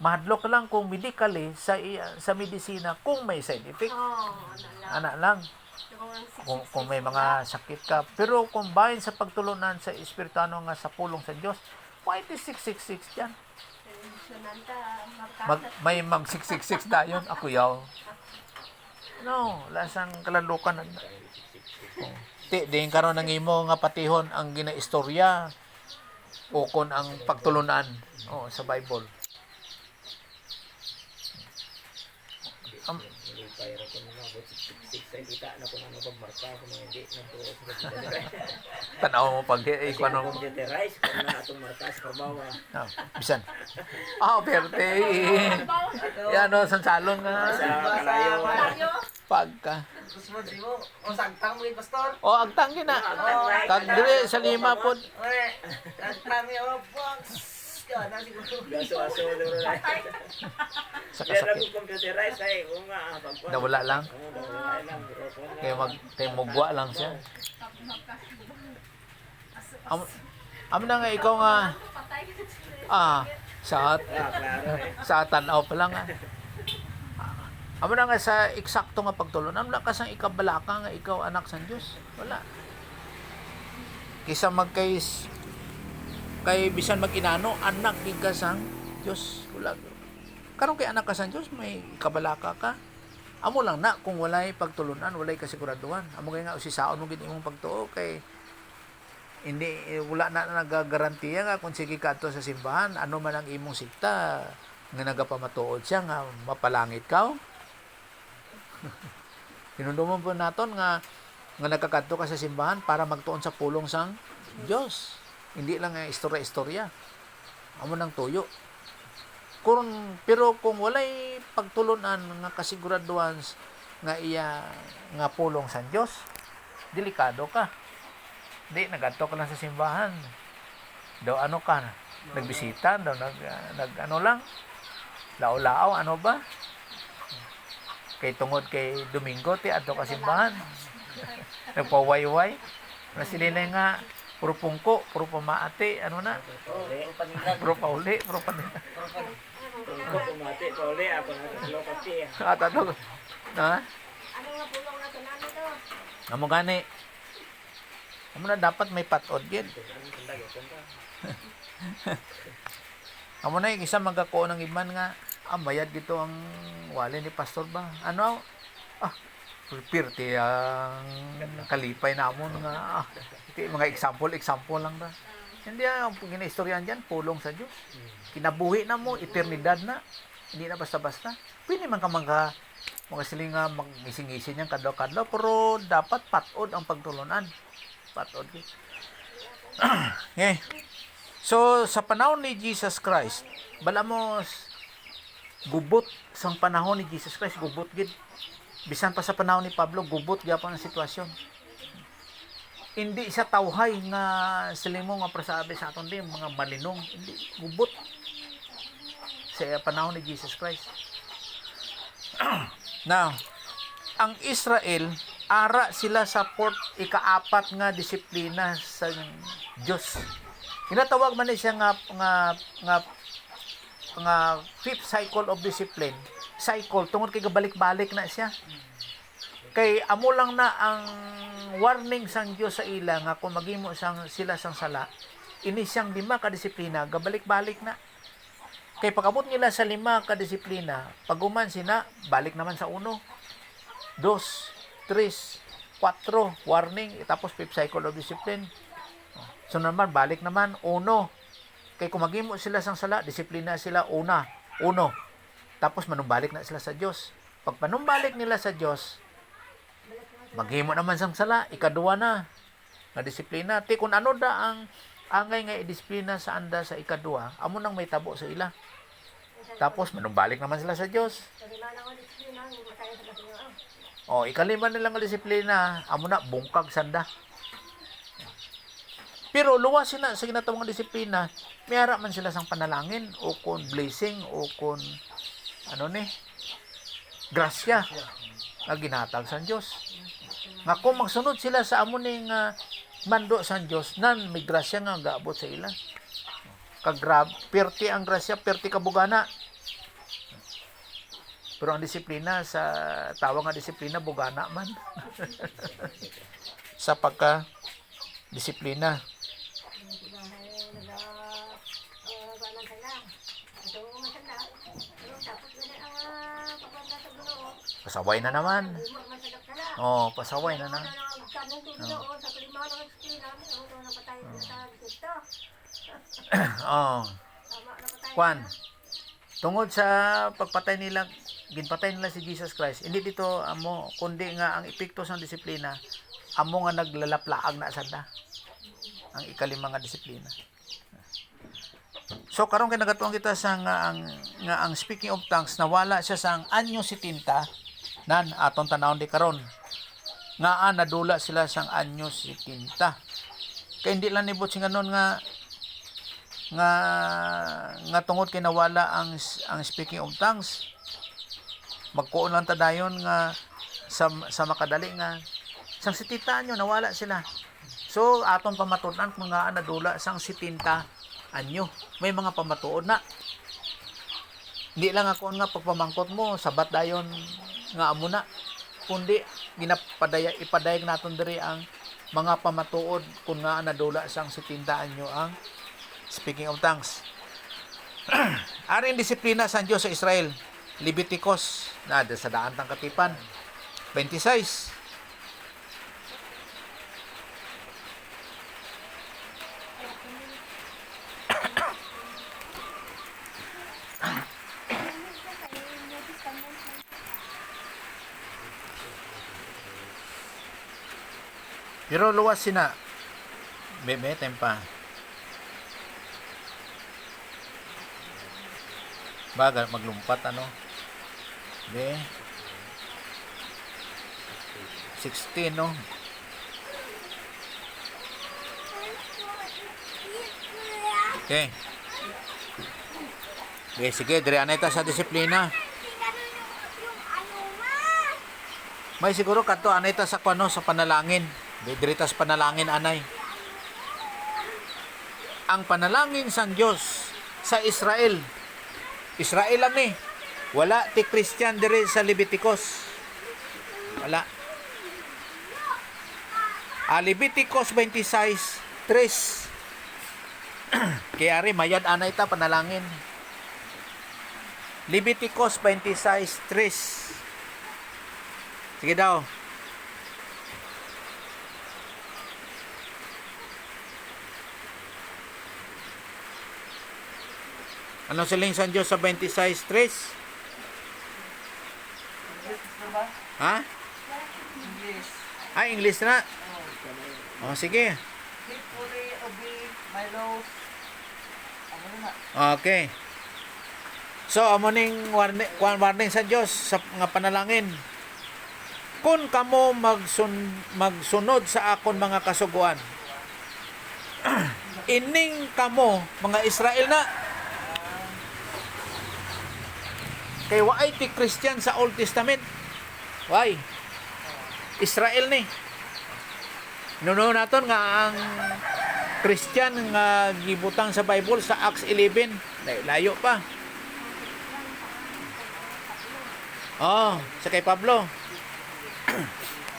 Mahadlok lang kung medically sa medisina kung may side effect. Ana lang. Kung may mga sakit ka. Pero kung bahin sa pagtulunan sa Espiritano nga sa pulong sa Diyos, why is 666 dyan? May mag 666 na yun. Ako yaw. No, lasang kalalukan. Di karon nang imo nga patihon ang ginaistorya o kon ang pagtulunan sa Bible. Tanaw mo pag ikwano computerize kung na atong marka sa kabawa. Bisan. Perte. Yan san salon nga Sa kalayo. pagka. Kusmo mo, o sagtang mo pastor. Agtang gina. Kag dire sa lima pod. Ore, sagtang yo box. ka na siguro. Gaso-aso mo doon na. Sa Kaya kasakit. nag-computerize ay, oo nga, pagkuhan. Nawala lang. Oo, nawala lang. Bro, kung Kaya mugwa lang siya. Amo na nga ikaw nga Patay. sa klaro eh. sa tanaw pa lang. Amo na nga sa eksakto nga pagtulon. Amo na kasang ikabalaka nga ikaw anak sa Dios. Wala. Kisa kay bisan mag-inano anak gid ka sang Dios. Wala. Karon kay anak ka sa Dios may ikabalaka ka. Amo lang na kung walay pagtulunan, walay kasiguraduhan. Amo kay nga usisaon mo gid imong pagtuo kay wala na nagagarantiya nga kung sige ka ato sa simbahan, ano man ang imong sikta nga nagapamatuod siya nga mapalangit ka. Hinumduman po naton nga nagkakadto ka sa simbahan para magtuon sa pulong sang Dios. Hindi lang nga istorya-istorya. Amo nang tuyo. Pero kung walay pagtulunan nga kasiguraduhan nga iya nga pulong sang Dios, delikado ka. Di, nagadto ka lang sa simbahan. Daw ano ka, nagbisita, daw ano lang, lao-lao, ano ba? Kay tungod kay Domingo, ti adto ka simbahan. Nagpawayway. Nasilina nga, puro pungko, puro pamaati, ano na? Puro pauli, puro panindag. Kung pumati, pauli, ako na lokati. At ano, na? Ano nga pulong na tunano to? Amo gani. Amo na dapat may patod gid. Amo na yung isa magkako ng iban nga bayad dito ang wali ni pastor ba? Ano? Pirti ang kalipay namon nga mga example lang ba? Hindi ang ginaistoryan diyan pulong sa Dios. Kinabuhi na mo eternidad na. Hindi na basta-basta. Pwede man ka mga silinga maggising-gising yan kadlaw-kadlaw pero dapat patod ang pagtulunan. Patod. Okay. So sa panahon ni Jesus Christ, bala mo gubot sang panahon ni Jesus Christ, gubot gid. Bisan pa sa panahon ni Pablo, gubot gyapon ang sitwasyon. Hindi sa tawhay nga silimo nga prasabi sa aton din mga malinong, hindi gubot sa panahon ni Jesus Christ. Now, ang Israel ara sila sa ika-4 nga disiplina sa Dios. Ginatawag man ni siya nga fifth cycle of discipline. Cycle tungod kay gabalik-balik na siya. Kay amo lang na ang warning sang Dios sa ila nga kung maghimo sila sang sala, ini siyang 5 ka disiplina, gabalik-balik na. Kay pagabot nila sa 5 ka disiplina, paguman sina balik naman sa 1, 2, 3, 4, warning, tapos 5th cycle of discipline. So naman, balik naman, 1. Kay kung maghimo sila sang sala, disiplina sila, 1. Tapos manumbalik na sila sa Diyos. Pag panumbalik nila sa Diyos, maghimo naman sang sala, 2 na, nga disiplina. Ti kung ano da ang angay nga disiplina sa anda sa 2, amo nang may tabo sa ila. Tapos manumbalik naman sila sa Diyos. Ikalima nilang disiplina, amo na bungkag sanda. Pero luwas sila sa ginatawang disiplina, mayara man sila sang panalangin o kon blessing o kon grasya nga ginhatag sa Dios. Nga kung magsunod sila sa amo ning mando sa Dios, nan may grasya nga gaabot sa ila. Perti ang grasya, perti kabugana. Pero ang disiplina sa tawag nga disiplina bugana man. Sa pagka disiplina. Pasaway na naman. Pasaway na na. Kwan. Tungod sa pagpatay nila, ginpatay nila si Jesus Christ. Hindi dito amo kundi nga ang epekto sa disiplina amo nga naglalaplaag na sada. Ang 5 nga disiplina. So karon kay nagatuon kita sa ang speaking of tongues nawala siya sang anyo 70 nan aton tanawon di karon. Nga nadula sila sang anyo 70. Kay hindi lang nibot sing anon nga nga tungod kay nawala ang speaking of tongues, magkuon lang ta dayon nga sa makadali nga sang 70 anyo nawala sila. So aton pamatunan kung nga nadula sang 70 anyo. May mga pamatuod na. Hindi lang ako nga pagpamangkot mo sabat dayon nga amo na, kundi ipadayag naton diri ang mga pamatuod kung nga nadula sang 70 anyo ang speaking of tongues. Aring disiplina sa Diyos sa Israel. Leviticus na sa daan tang katipan 26. Pero luwas sina. May tempa. Bagal maglumpat ano. Be. 16 no. Okay. Okay, sige, dire anay ta sa disiplina. May siguro kadto anay ta sa kuno sa panalangin. Dire ta sa panalangin anay. Ang panalangin sa Dios sa Israel. Israel lang ni. Wala ti Christian dire sa Leviticus. Wala. Leviticus 26:3. Kaya ari mayad anay ta panalangin. Leviticus 26:3. Sige daw. Ano siling sa Diyos sa 26:3? Diba? Ha? English. English na. Oh, sige. Faithfully obey my laws. Ano na? Okay. So, amo ning warning sa Diyos sa nga panalangin. Kung kamo magsunod sa akon mga kasuguan, ining kamo mga Israel na kay waay ti Christian sa Old Testament. Why? Israel ni. Nuno naton nga ang Christian nga gibutang sa Bible sa Acts 11. Layo pa. Oh, sa kay Pablo.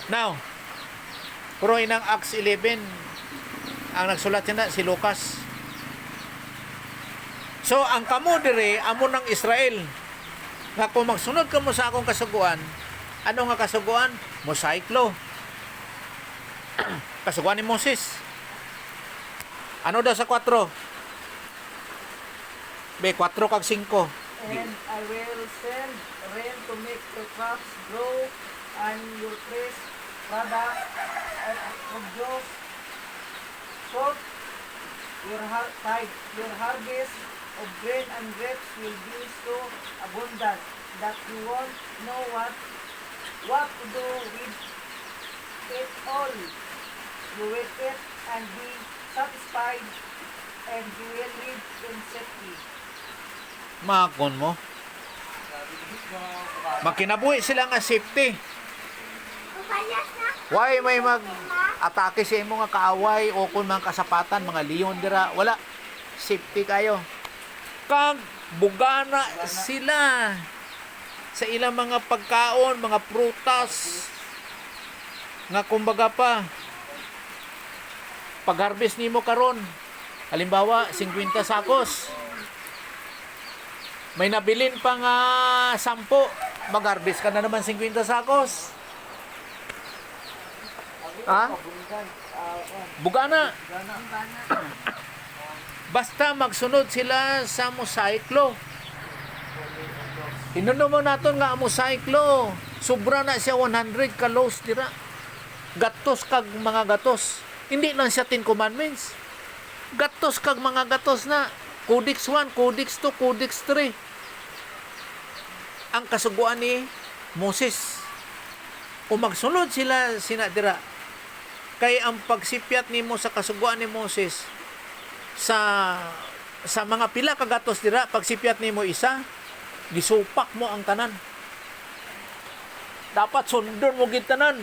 Now, pero inang Acts 11 ang nagsulat niya si Lucas. So, ang kamo dire amo ng Israel. Nga kung magsunod ka mo sa akong kasuguan, ano nga kasuguan? Mosaic law. Kasuguan ni Moses. Ano daw sa 4? Be, 4 kag 5. And I will send rain to make your crops grow and your trees product and produce fruit. Your harvest of grain and grapes will be so abundant that you won't know what to do with it all. You will eat and be satisfied, and you will live in safety. Makon mo. Makinabuhi sila nga safety. Why may mag-atake sa imo nga kaaway o kung mga kasapatan, mga leon dira, wala. Safety kayo. Kag bugana sila sa ilang mga pagkaon, mga prutas nga kumbaga pa pag-harvest nimo karon, halimbawa 50 sakos, may nabilin pa nga 10, mag-harvest ka na naman 50 sakos. Ha? Bugana. Basta magsunod sila sa Mosaic law. Inuno mo naton nga Mosaic law. Sobra na siya 100 ka laws dira. Gatos kag mga gatos. Hindi lang siya 10 commandments. Gatos kag mga gatos na. Codex 1, Codex 2, Codex 3. Ang kasuguan ni Moses. Kung magsunod sila dira. Kay ang pagsipyat nimo sa kasuguan ni Moses sa sa mga pila ka gatos dira, pag sipiat nimo isa, gisupak mo ang tanan. Dapat sundon mo gid tanan.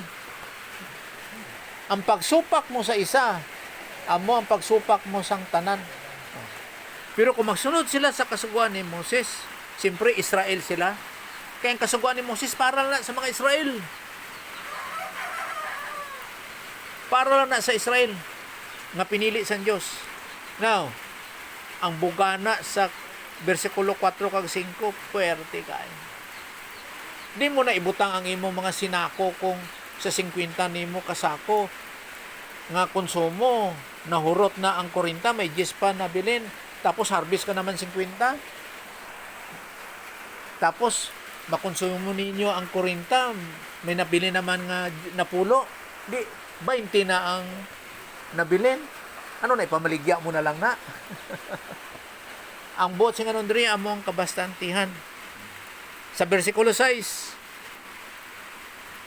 Ang pagsupak mo sa isa, amo ang pagsupak mo sang tanan. Pero kung magsunod sila sa kasuguan ni Moses, siyempre Israel sila. Kaya ang kasuguan ni Moses para lang sa mga Israel. Para lang na sa Israel nga pinili sa Diyos. Now, ang bugana sa versikulo 4 kag 5, puwerte kayo. Di mo na ibutang ang imong mga sinako kung sa 50 nimo kasako nga konsumo, nahurot na ang 40, may 10 pa na bilin, tapos harvest ka naman 50. Tapos, makonsumo ninyo ang 40, may nabili naman nga napulo, di 20 na ang nabilin. Ano na, ipamaligya mo na lang na. Ang buot sing anong diri among kabastantihan. Sa versikulo 6,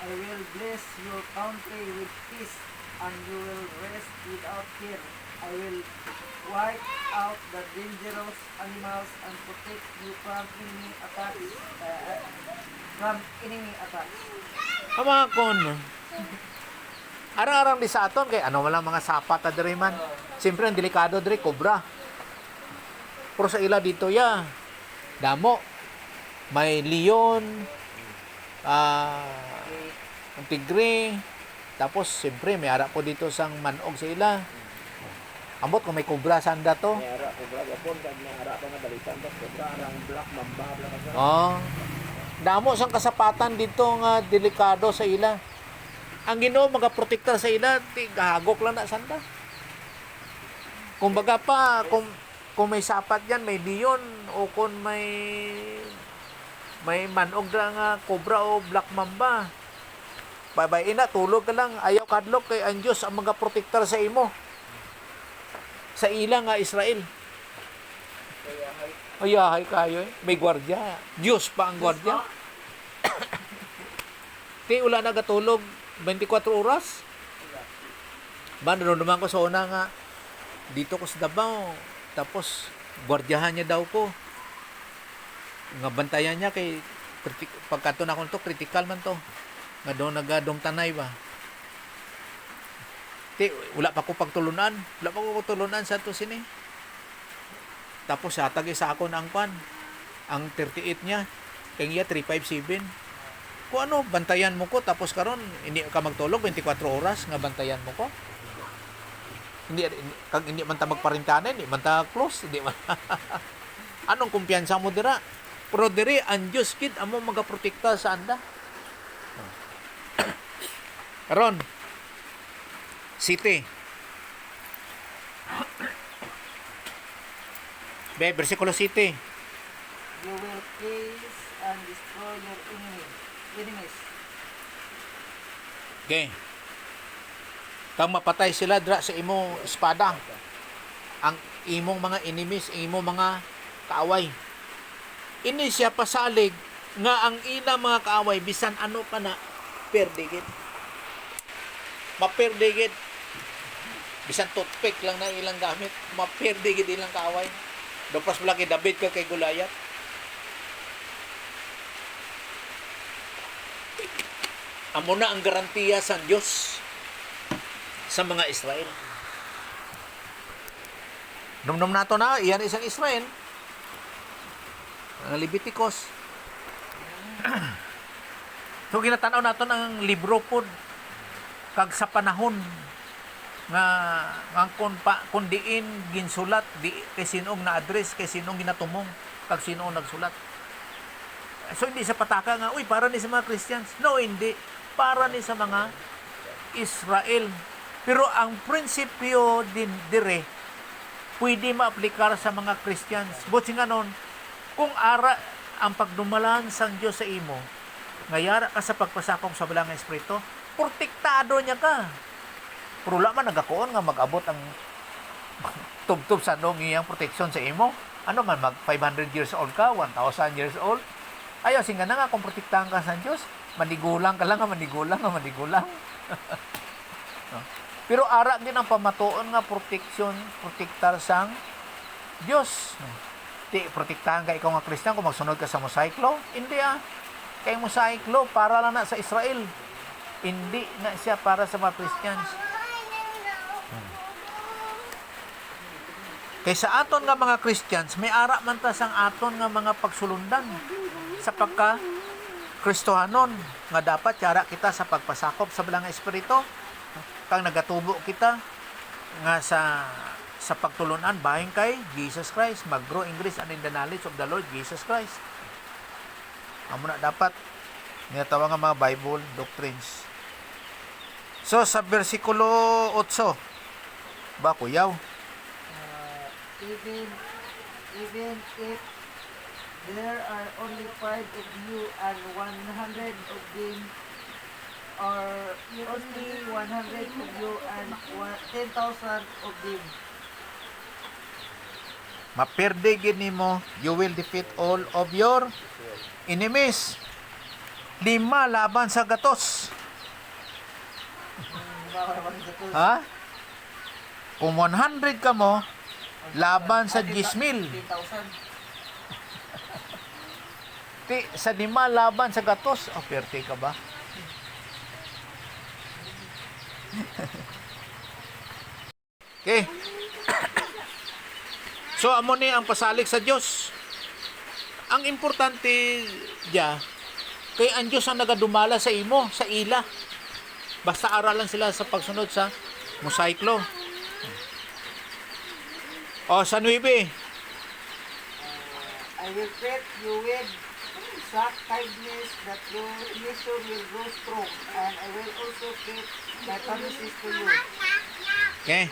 I will bless your country with peace, and you will rest without fear. I will wipe out the dangerous animals and protect you from enemy attacks. Hamakon. Arang-arang di sa aton kay ano wala mga sapat na diri man. Siyempre ang delikado diri kobra. Pero sa ila dito ya damo. May leon, ang tigre, tapos siyempre may ara po dito sang manog sa ila. Ambot kung may kobra sanda to. May ara ko bra gapon kag may ara pa nga balitan tas kobra arang black mamba bla ka. Oh. Damo sang kasapatan dito nga delikado sa ila. Ang Ginoo magaprotektar sa ila, gahagok lang na sanda. Kumbaga pa kung may sapat yan, may leon o kung may manog na nga cobra o black mamba. Bye-bye na, tulog ka lang, ayaw kadlok kay ang Diyos ang magaprotektar sa imo. Sa ila nga Israel. Ayahay kayo may gwardya. Diyos pa ang gwardya. Ti wala na gatulog 24 oras. Ba naman ko sa una nga dito ko sa Davao. Tapos gwardyahan niya daw ko. Nga bantayan niya kay pagkato na ko to critical man to. Nga doon nagadong tanay ba. Ti wala pa ko pagtulunan. Wala pa ko tulunan sa to sini. Tapos satag isa ako na ang pan. Ang 38 niya. Kaya niya 357. Kung ano, bantayan mo ko. Tapos karon hindi ka magtulog 24 oras nga bantayan mo ko. Hindi man ta magparintanan, hindi man ta close, hindi man. Anong kumpiyansa mo dira? Pero diri ang Diyos kid amo magaprotekta sa anda. Karon City. Versikulo 7. You will kiss and destroy your enemies. Okay. Kang mapatay sila dra sa imo espada. Ang imong mga enemies, imong mga kaaway. Ini siya pasalig nga ang ina mga kaaway bisan ano pa na perdigit. Maperdigit. Bisan toothpick lang na ilang gamit, maperdigit ilang kaaway. Dopas mo lang kay David ka kay Goliath. Amo na ang garantiya sa Diyos sa mga Israel. Numnum nato na, iyan isang Israel. Ang Leviticus. So ginatanaw nato ang libro pod kag sa panahon nga kun diin ginsulat di kay sinong na-address kay sinong ginatumong kag sinong nagsulat. So hindi sa pataka nga uy para ni sa mga Christians. No, hindi para ni sa mga Israel. Pero ang prinsipyo din dire pwede maaplikar sa mga Christians. Buti nga nun, kung ara ang pagdumalan sang Diyos sa imo, ngayara ka sa pagpasakop sa balang espiritu, protektado niya ka. Pero wala man nagakuon nga mag-abot ang tubtub sa nung iyang proteksyon sa imo. Ano man, mag 500 years old ka, 1,000 years old. Ayaw, singa na nga kung protektahan ka sa Diyos, manigulang ka lang, manigulang. No? Pero ara din ang pamatuon nga protektar sang Diyos. Di protektahan ka ikaw nga Kristiyan kung magsunod ka sa mosaiklo? Hindi Kay mosaiklo para lang na sa Israel. Hindi na siya para sa mga Christians. Kay sa aton nga mga Christians, may ara man ta sang aton nga mga pagsulundan sa pagka Kristohanon nga dapat yara kita sa pagpasakop sa balang espiritu kang nagatubo kita nga sa pagtulunan bahin kay Jesus Christ, mag-grow in grace and in the knowledge of the Lord Jesus Christ. Amo na dapat niyatawa nga mga Bible doctrines. So sa bersikulo 8 ba kuyaw? Even if there are only 5 of you and 100 of them, or only 100 of you and 10,000 of them, Maperde gid nimo, you will defeat all of your enemies. 5 laban sa gatos. Ha? Kung 100 ka mo, laban sa 10,000. 10,000. Sa 5 laban sa gatos, perte ka ba? Okay. So, amo ni ang pasalig sa Diyos. Ang importante diya, kay ang Diyos ang nagadumala sa imo, sa ila. Basta aralan sila sa pagsunod sa mosaiklo. O, sa 9. I will treat you with such kindness that your nation will grow strong, and I will also keep my promises to you. Okay.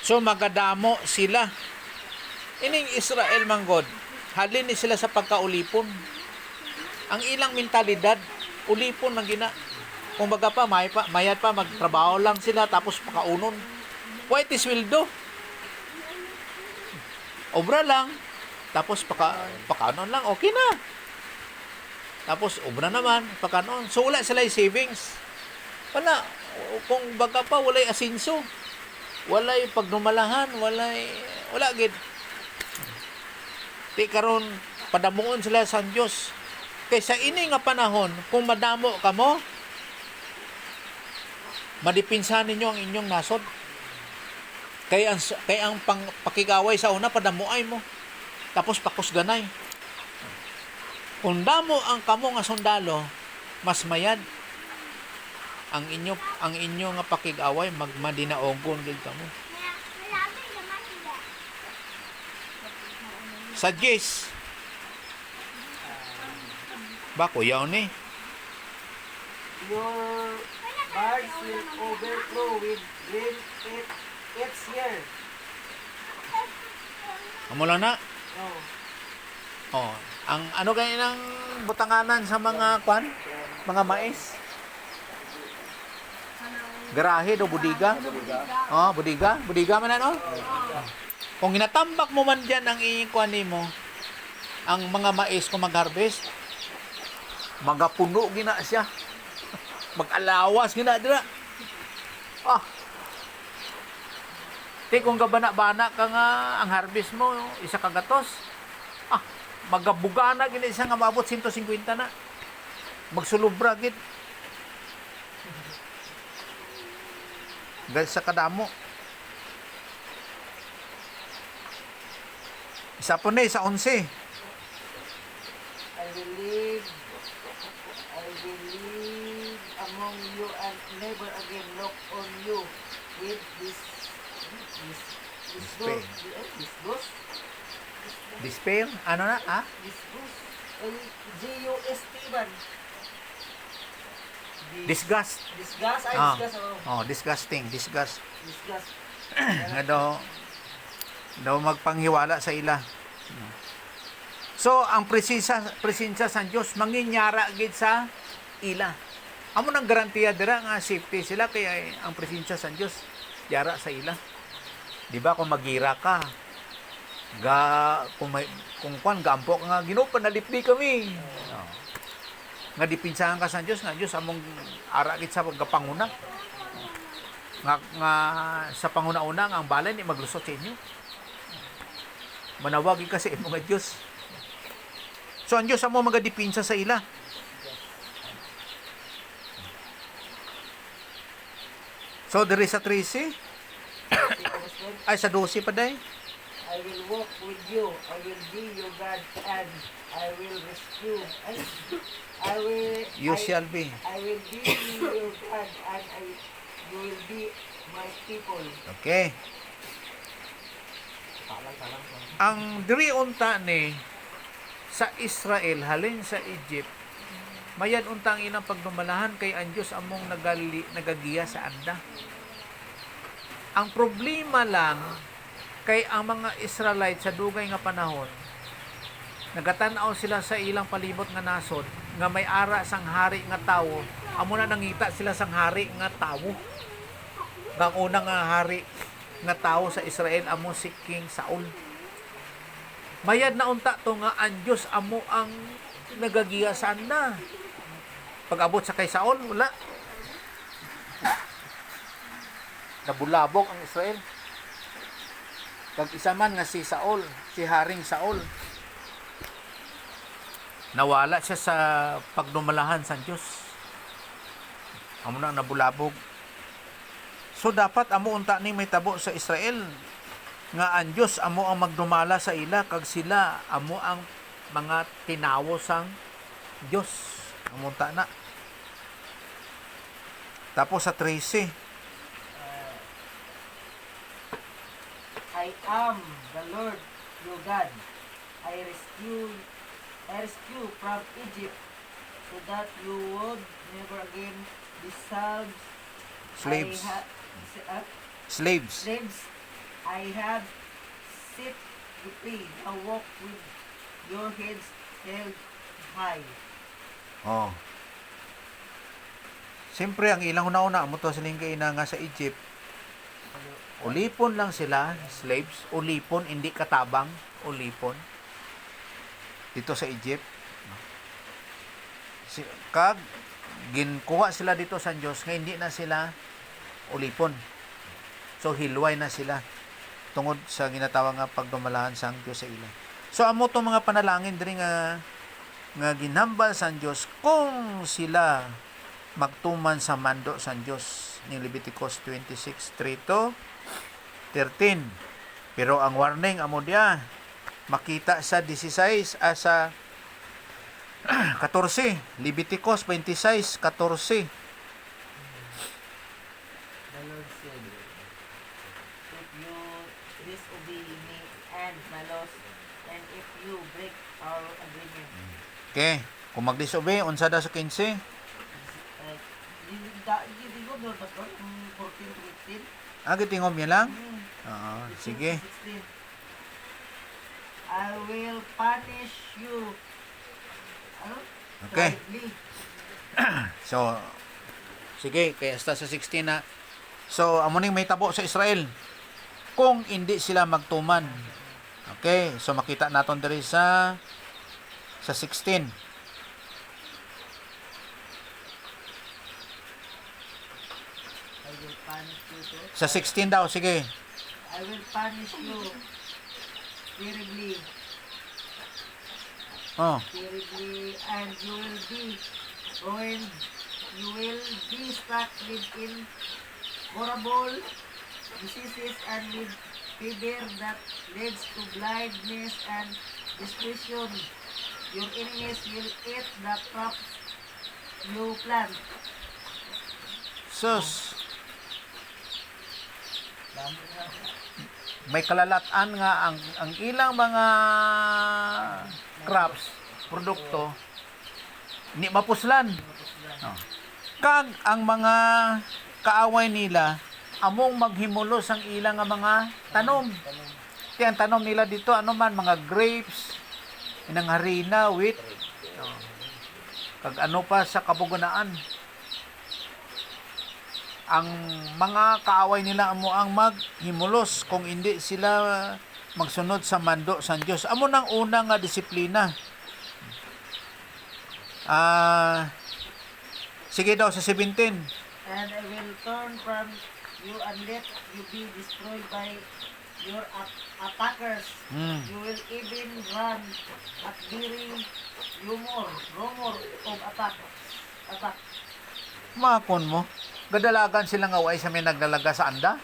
So, magadamo sila. Ining Israel manggod, halin ni sila sa pagkaulipon. Ang ilang mentalidad, ulipon lang gina. Kung baga pa, mayat pa, magtrabaho lang sila, tapos pakaunon. White is sweldo. Obra lang, tapos pakaunon lang, okay na. Tapos, obra naman, pakaunon. So, wala sila yung savings. Wala. Kung baga pa, wala'y asinso. Wala'y pagdumalahan, wala gid. Di karon padamuon sila sa Dios. Kaysa ini nga panahon, kung madamo ka mo, madipinsahan ninyo ang inyong nasod. Kaya ang pakigaway sa una, padamuay mo. Tapos pakusganay. Kung damo ang kamo nga sundalo, mas mayad ang inyo nga pakigaway, magmadinaogon gid kamo. Sa 10. Ba kuyaw ni? Your barns will overflow with grain each year. Amo lang na. No. Oh, ang ano kay nang butanganan sa mga mga mais? Garahe do budiga? Oh, budiga man ano? Kung ginatambak mo man diyan ang iikuan nimo, ang mga mais kung mag-harvest, magapuno gina siya. Mag-alawas gina dira. Ti kung gabana-bana ka nga ang harvest mo isa ka gatos, magabuga na gini siya nga maabot 150 na. Magsulubra gid. Dahil sa kadamo. Isa po na, sa 11. I believe among you and never again look on you with this Despair? Ano na? G-U-S-T man. Disgust. Disgust. Disgusting. Disgust. Disgust. Nga daw magpanghiwala sa ila. So, ang presensya sa Diyos, manginyara gid sa ila. Amo nang garantiya dira nga safety sila, kaya ang presensya sa Diyos, yara sa ila. Di ba kung magira ka, kung gampo ka nga, Ginoo panalipdi kami. Nga dipinsahan ka sa Diyos, nga Diyos among ara gid sa pagkapanguna. Nga sa panguna-una ang balay ni maglusot sa inyo. Manawagi kasi mga Diyos. So ang Diyos amo magadipinsa sa ila. So there is a 13 ay sa 12 pa day. I will walk with you. I will be your God, and I will rescue. I will. You shall be. I will be your God, and you will be my people. Okay. Ang diri unta ni sa Israel halin sa Egypt, mayan unta ang ilang pagdumalahan kay ang Diyos among nagagiya sa anda. Ang problema lang kay ang mga Israelite sa dugay nga panahon, nagatanaw sila sa ilang palibot nga nasod nga may ara sang hari nga tawo, amo na nangita sila sang hari nga tawo. Ang unang nga hari nga tawo sa Israel amo si King Saul. Mayad na unta to nga ang Diyos amo ang nagagiya sa anda. Pag-abot sa kay Saul, wala. Nabulabog ang Israel. Pag isa man nga si Saul, si Haring Saul, nawala siya sa pagdumalahan sa Diyos. Amo na nabulabog. So dapat amo unta ni may tabo sa Israel nga ang Diyos amo ang magdumala sa ila kag sila amo ang mga tinawo sang Diyos. Amo unta na. Tapos sa 13, I am the Lord your God. I rescue from Egypt, so that you would never again be slaves. Slaves. Slaves. I have set you free. Now walk with your heads held high. Oh. Siyempre, ang ilang una-una, amo to siling kaina nga sa Egypt, ulipon lang sila, slaves, ulipon, hindi katabang, ulipon. Dito sa Egypt. Kag, ginkuha sila dito sa Diyos, nga hindi na sila ulipon. So, hilway na sila tungod sa ginatawag nga pagdumalahan sa Diyos sa ila. So, amo to mga panalangin diri nga ginhambal sa Diyos kung sila magtuman sa mando sa Diyos ni Leviticus 26:3-13. Pero ang warning amo dia makita sa 16 sa 14, Leviticus 26:14. The Lord said, if you disobey me and my laws, and if you break our agreement. Okay, kung mag-disobey unsa da sa 15? Hindi ko doon ba 14-15? Gitingom niya lang? Oo, sige. 16. I will punish you. Ano? Okay. Rightly. So, sige, kaya hasta sa 16 na. So, amo ning may tabo sa Israel kung hindi sila magtuman. Okay, so makita naton diri sa 16. I will punish you too. Sa 16 daw, sige. I will punish you terribly, Oh, and you will be ruined. You will be struck with incurable diseases and with fever that leads to blindness and destruction. Your enemies will eat the crops you plant. sus. May kalalatan nga ang ilang mga crops, produkto, ni mapuslan. Oh. Kag ang mga kaaway nila among maghimulos ang ilang nga mga tanom. Kaya ang tanom nila dito ano man mga grapes, inang harina, wheat. Oh. Kag ano pa sa kabugunaan. Ang mga kaaway nila amo ang maghimulos kung hindi sila magsunod sa mando sa Dios. Amo nang unang nga disiplina. Sige daw sa 17. And I will turn from you and let you be destroyed by your attackers. Hmm. You will even run at very rumor of attack. Makon mo. Gadalagan silang away sa may nagdalaga sa anda.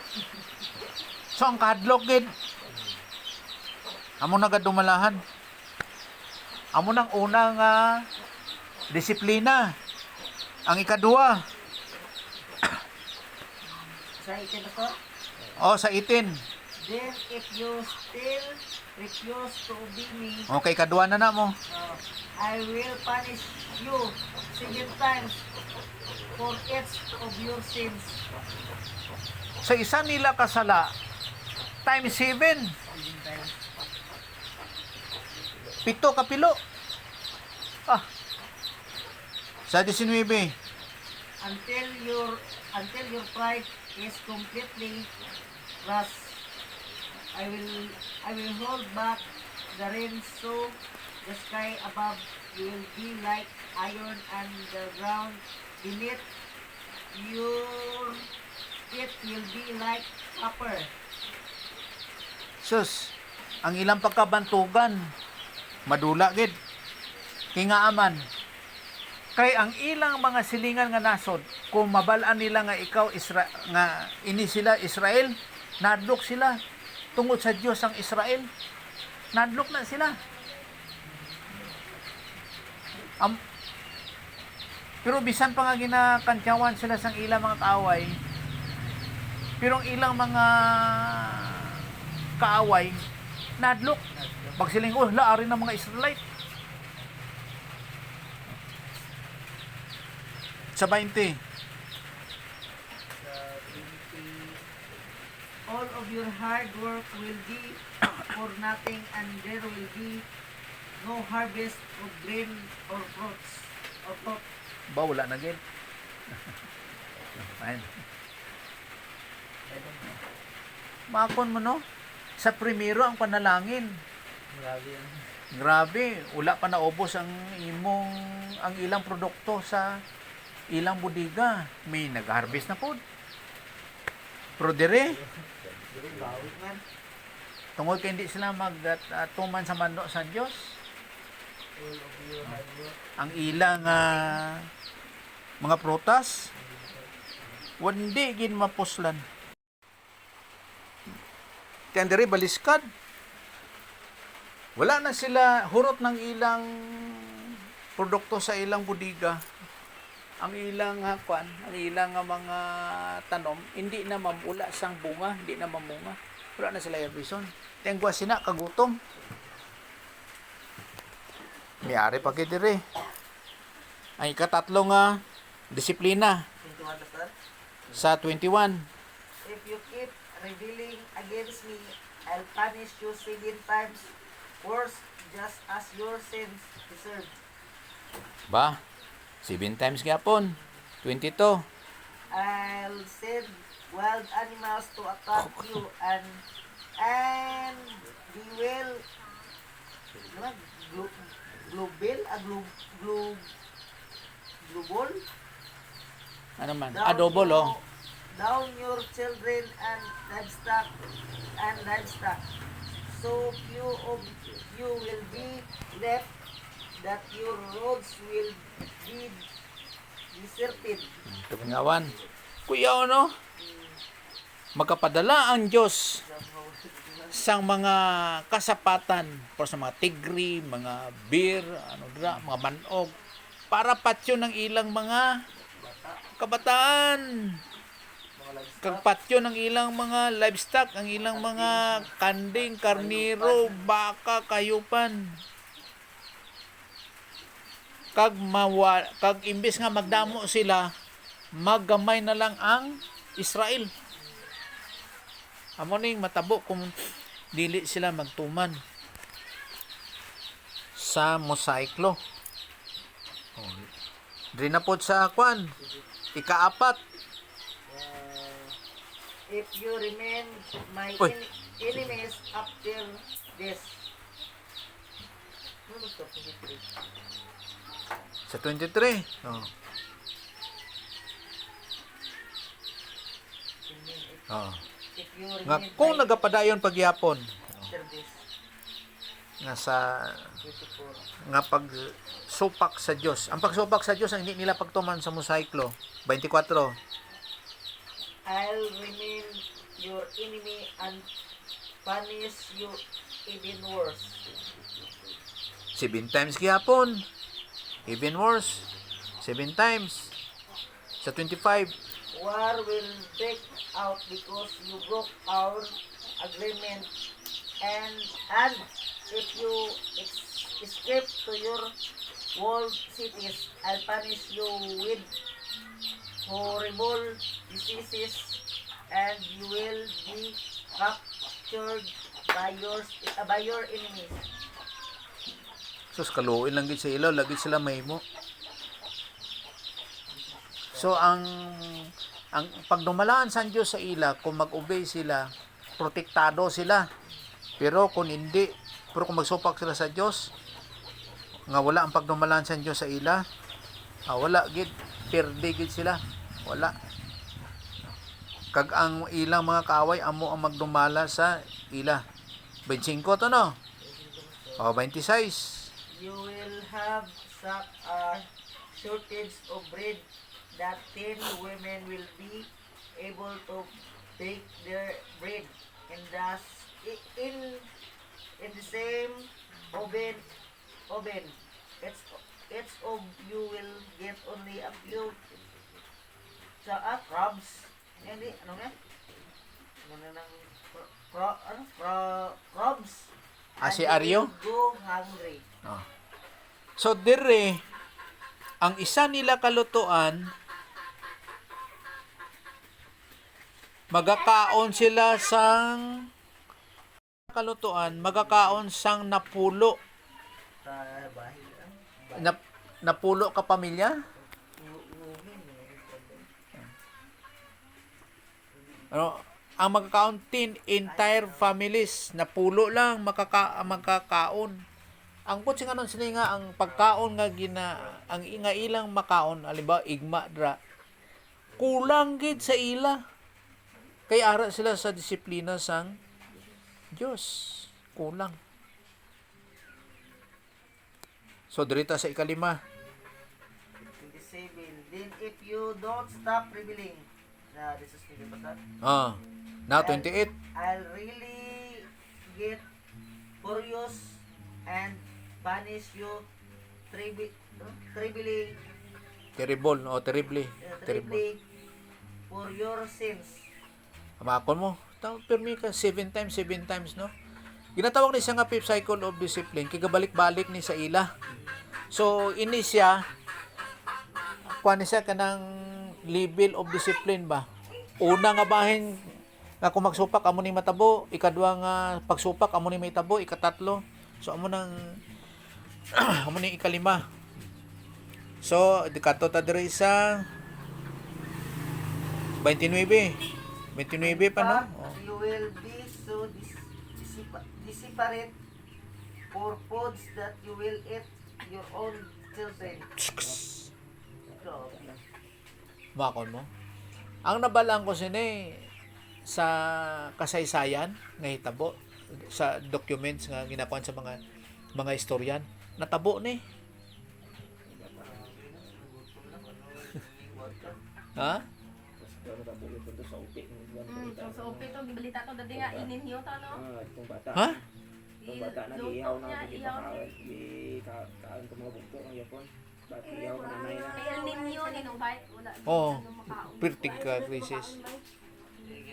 So ang kahadlok gid. Amo na gadumalahan. Amo nang unang disiplina. Ang ikaduwa, Sa itin na to. sa itin. Then if you still refuse to obey me, Okay, kadua na mo. I will punish you 7 times for each of your sins. Sa isa nila kasala, times 7. 7 times. 7 kapilo. Sa 19, Until your pride is completely crushed. I will hold back the rain so the sky above you will be like iron and the ground beneath your feet will be like copper. sus, ang ilang pagkabantugan, madula gid. Kingaaman. Kay ang ilang mga silingan nga nasod, kung mabalaan nila nga ikaw nga ini sila Israel, nadlok sila tungod sa Dios ang Israel. Nadlok na sila. Pero bisan pa nga ginakantyawan sila sang ilang mga kaaway, pero ang ilang mga kaaway, nadlok. Pag siling, laari ng mga Israelite. Sa 20. All of your hard work will be for nothing and there will be no harvest of grain or fruits. Ba, wala na gid. Fine. Makon mo no? Sa primero ang panalangin. Grabe, wala pa naubos ang ilang produkto sa ilang budiga. May nag-harvest na po. Pero dire, tungod kay hindi sila magtuman sa mando sa Dios. Ang ilang mga prutas, hindi gin mapuslan. Kaya dire baliskad. Wala na sila hurot ng ilang produkto sa ilang budiga. Ang ilang ang ilang mga tanom hindi na mamula sang bunga, hindi na mamunga. Wala na sila bison. Tengwa sina kagutom. Miyari pa kay dire. Ang ikatatlong disiplina 21 Pastor. sa 21. If you keep rebelling against me, I'll punish you 7 times worse just as your sins deserve. Ba? 7 times gyapon. 22. I'll send wild animals to attack you and they will global Ano man? Adobo lo. down your children and livestock. So few of you will be left that your roads will be deserted. Tumingawan. Kuya ano? Magkapadala ang Diyos sang mga kasapatan para sa mga tigri, mga beer, mga manog para patyo ng ilang mga kabataan. Kagpatyo ng ilang mga livestock, ang ilang mga kanding, karniro, baka, kayupan. Kag imbis nga magdamo sila, maggamay na lang ang Israel. Amo ning matabo kung dili sila magtuman sa Mosaiklo. Diri na pod sa kwan. Ikaapat. If you remain my Uy. enemies after this. Sa 23. Oh. Oh. if you Nga remain kung nagapadayon pagyapon service nga sa 24. nga pag supak sa Dios. Ang pagsupak sa Dios ang hindi nila pagtuman sa mosaiklo 24. I'll remain your enemy and punish you even worse. 7 times gihapon. Even worse. 7 times. Sa 25. War will break out because you broke our agreement, and if you escape to your walled cities, I'll punish you with horrible diseases, and you will be captured by your enemies. Sus, kaluin lang gid sa ilaw. Lagi sila mahimo. So, ang pagdumalaan sa Diyos sa ila, kung mag-obey sila, protektado sila. Pero kung hindi, pero kung magsupak sila sa Diyos, nga wala ang pagdumalaan sa Diyos sa ila, wala gid, perde gid sila. Wala. Kag ang ilang mga kaaway, amo ang magdumala sa ila. 25 to no? 26. You will have a shortage of bread, that 10 women will be able to bake their bread in the same oven. Each of you will get only a few crabs. Hindi, ano nga? Ano nang crabs. Si And you Aryo? will go hungry. So, dire, ang isa nila kalutuan, magakaon sila sang kalutuan, magakaon sang napulo. Napulo ka pamilya? Ano, ang magkakaon 10 entire families, napulo lang magkakaon. Ang putsi nga nun sila nga, ang pagkaon nga ang nga ilang makaon, halimbawa igma dra, kulang gid sa ila. Kaya ara sila sa disiplina sang Diyos. Kulang. So, dirita sa ikalima. 27. Then if you don't stop rebelling, this is the bata. Now 28. I'll really get furious and punish you terribly, Terrible. Terribly. terribly for your sins. Amakon mo. Permi ka 7 times, no? Ginatawag ni siya nga fifth cycle of discipline. Kigabalik-balik ni sa ila. So, ini siya, kuha ni siya ka ng level of discipline ba? Una nga bahin, nga kung magsupak, amo ni matabo. Ikadwa nga pagsupak, amo ni may tabo. Ikatatlo. So, amo nang, amo ni ikalima. So, dikato ta diri sa 29. 29 pa, no? You will be so disparate for foods that you will eat your own children. Grabe. Makon mo. Ang nabalaan ko sini sa kasaysayan nga hitabo sa documents nga ginakuan sa mga istoryan, natabo ni. Ha? Sa upi. So okay to gibalita to dati nga inin niyo to no. Itong bata. Ha? Itong bata na ihaw na kaon ko mga bugto ang yapon. Bati ihaw ka nanay na. Ay inin niyo ni no bite wala. Oo. Pirtig ka crisis.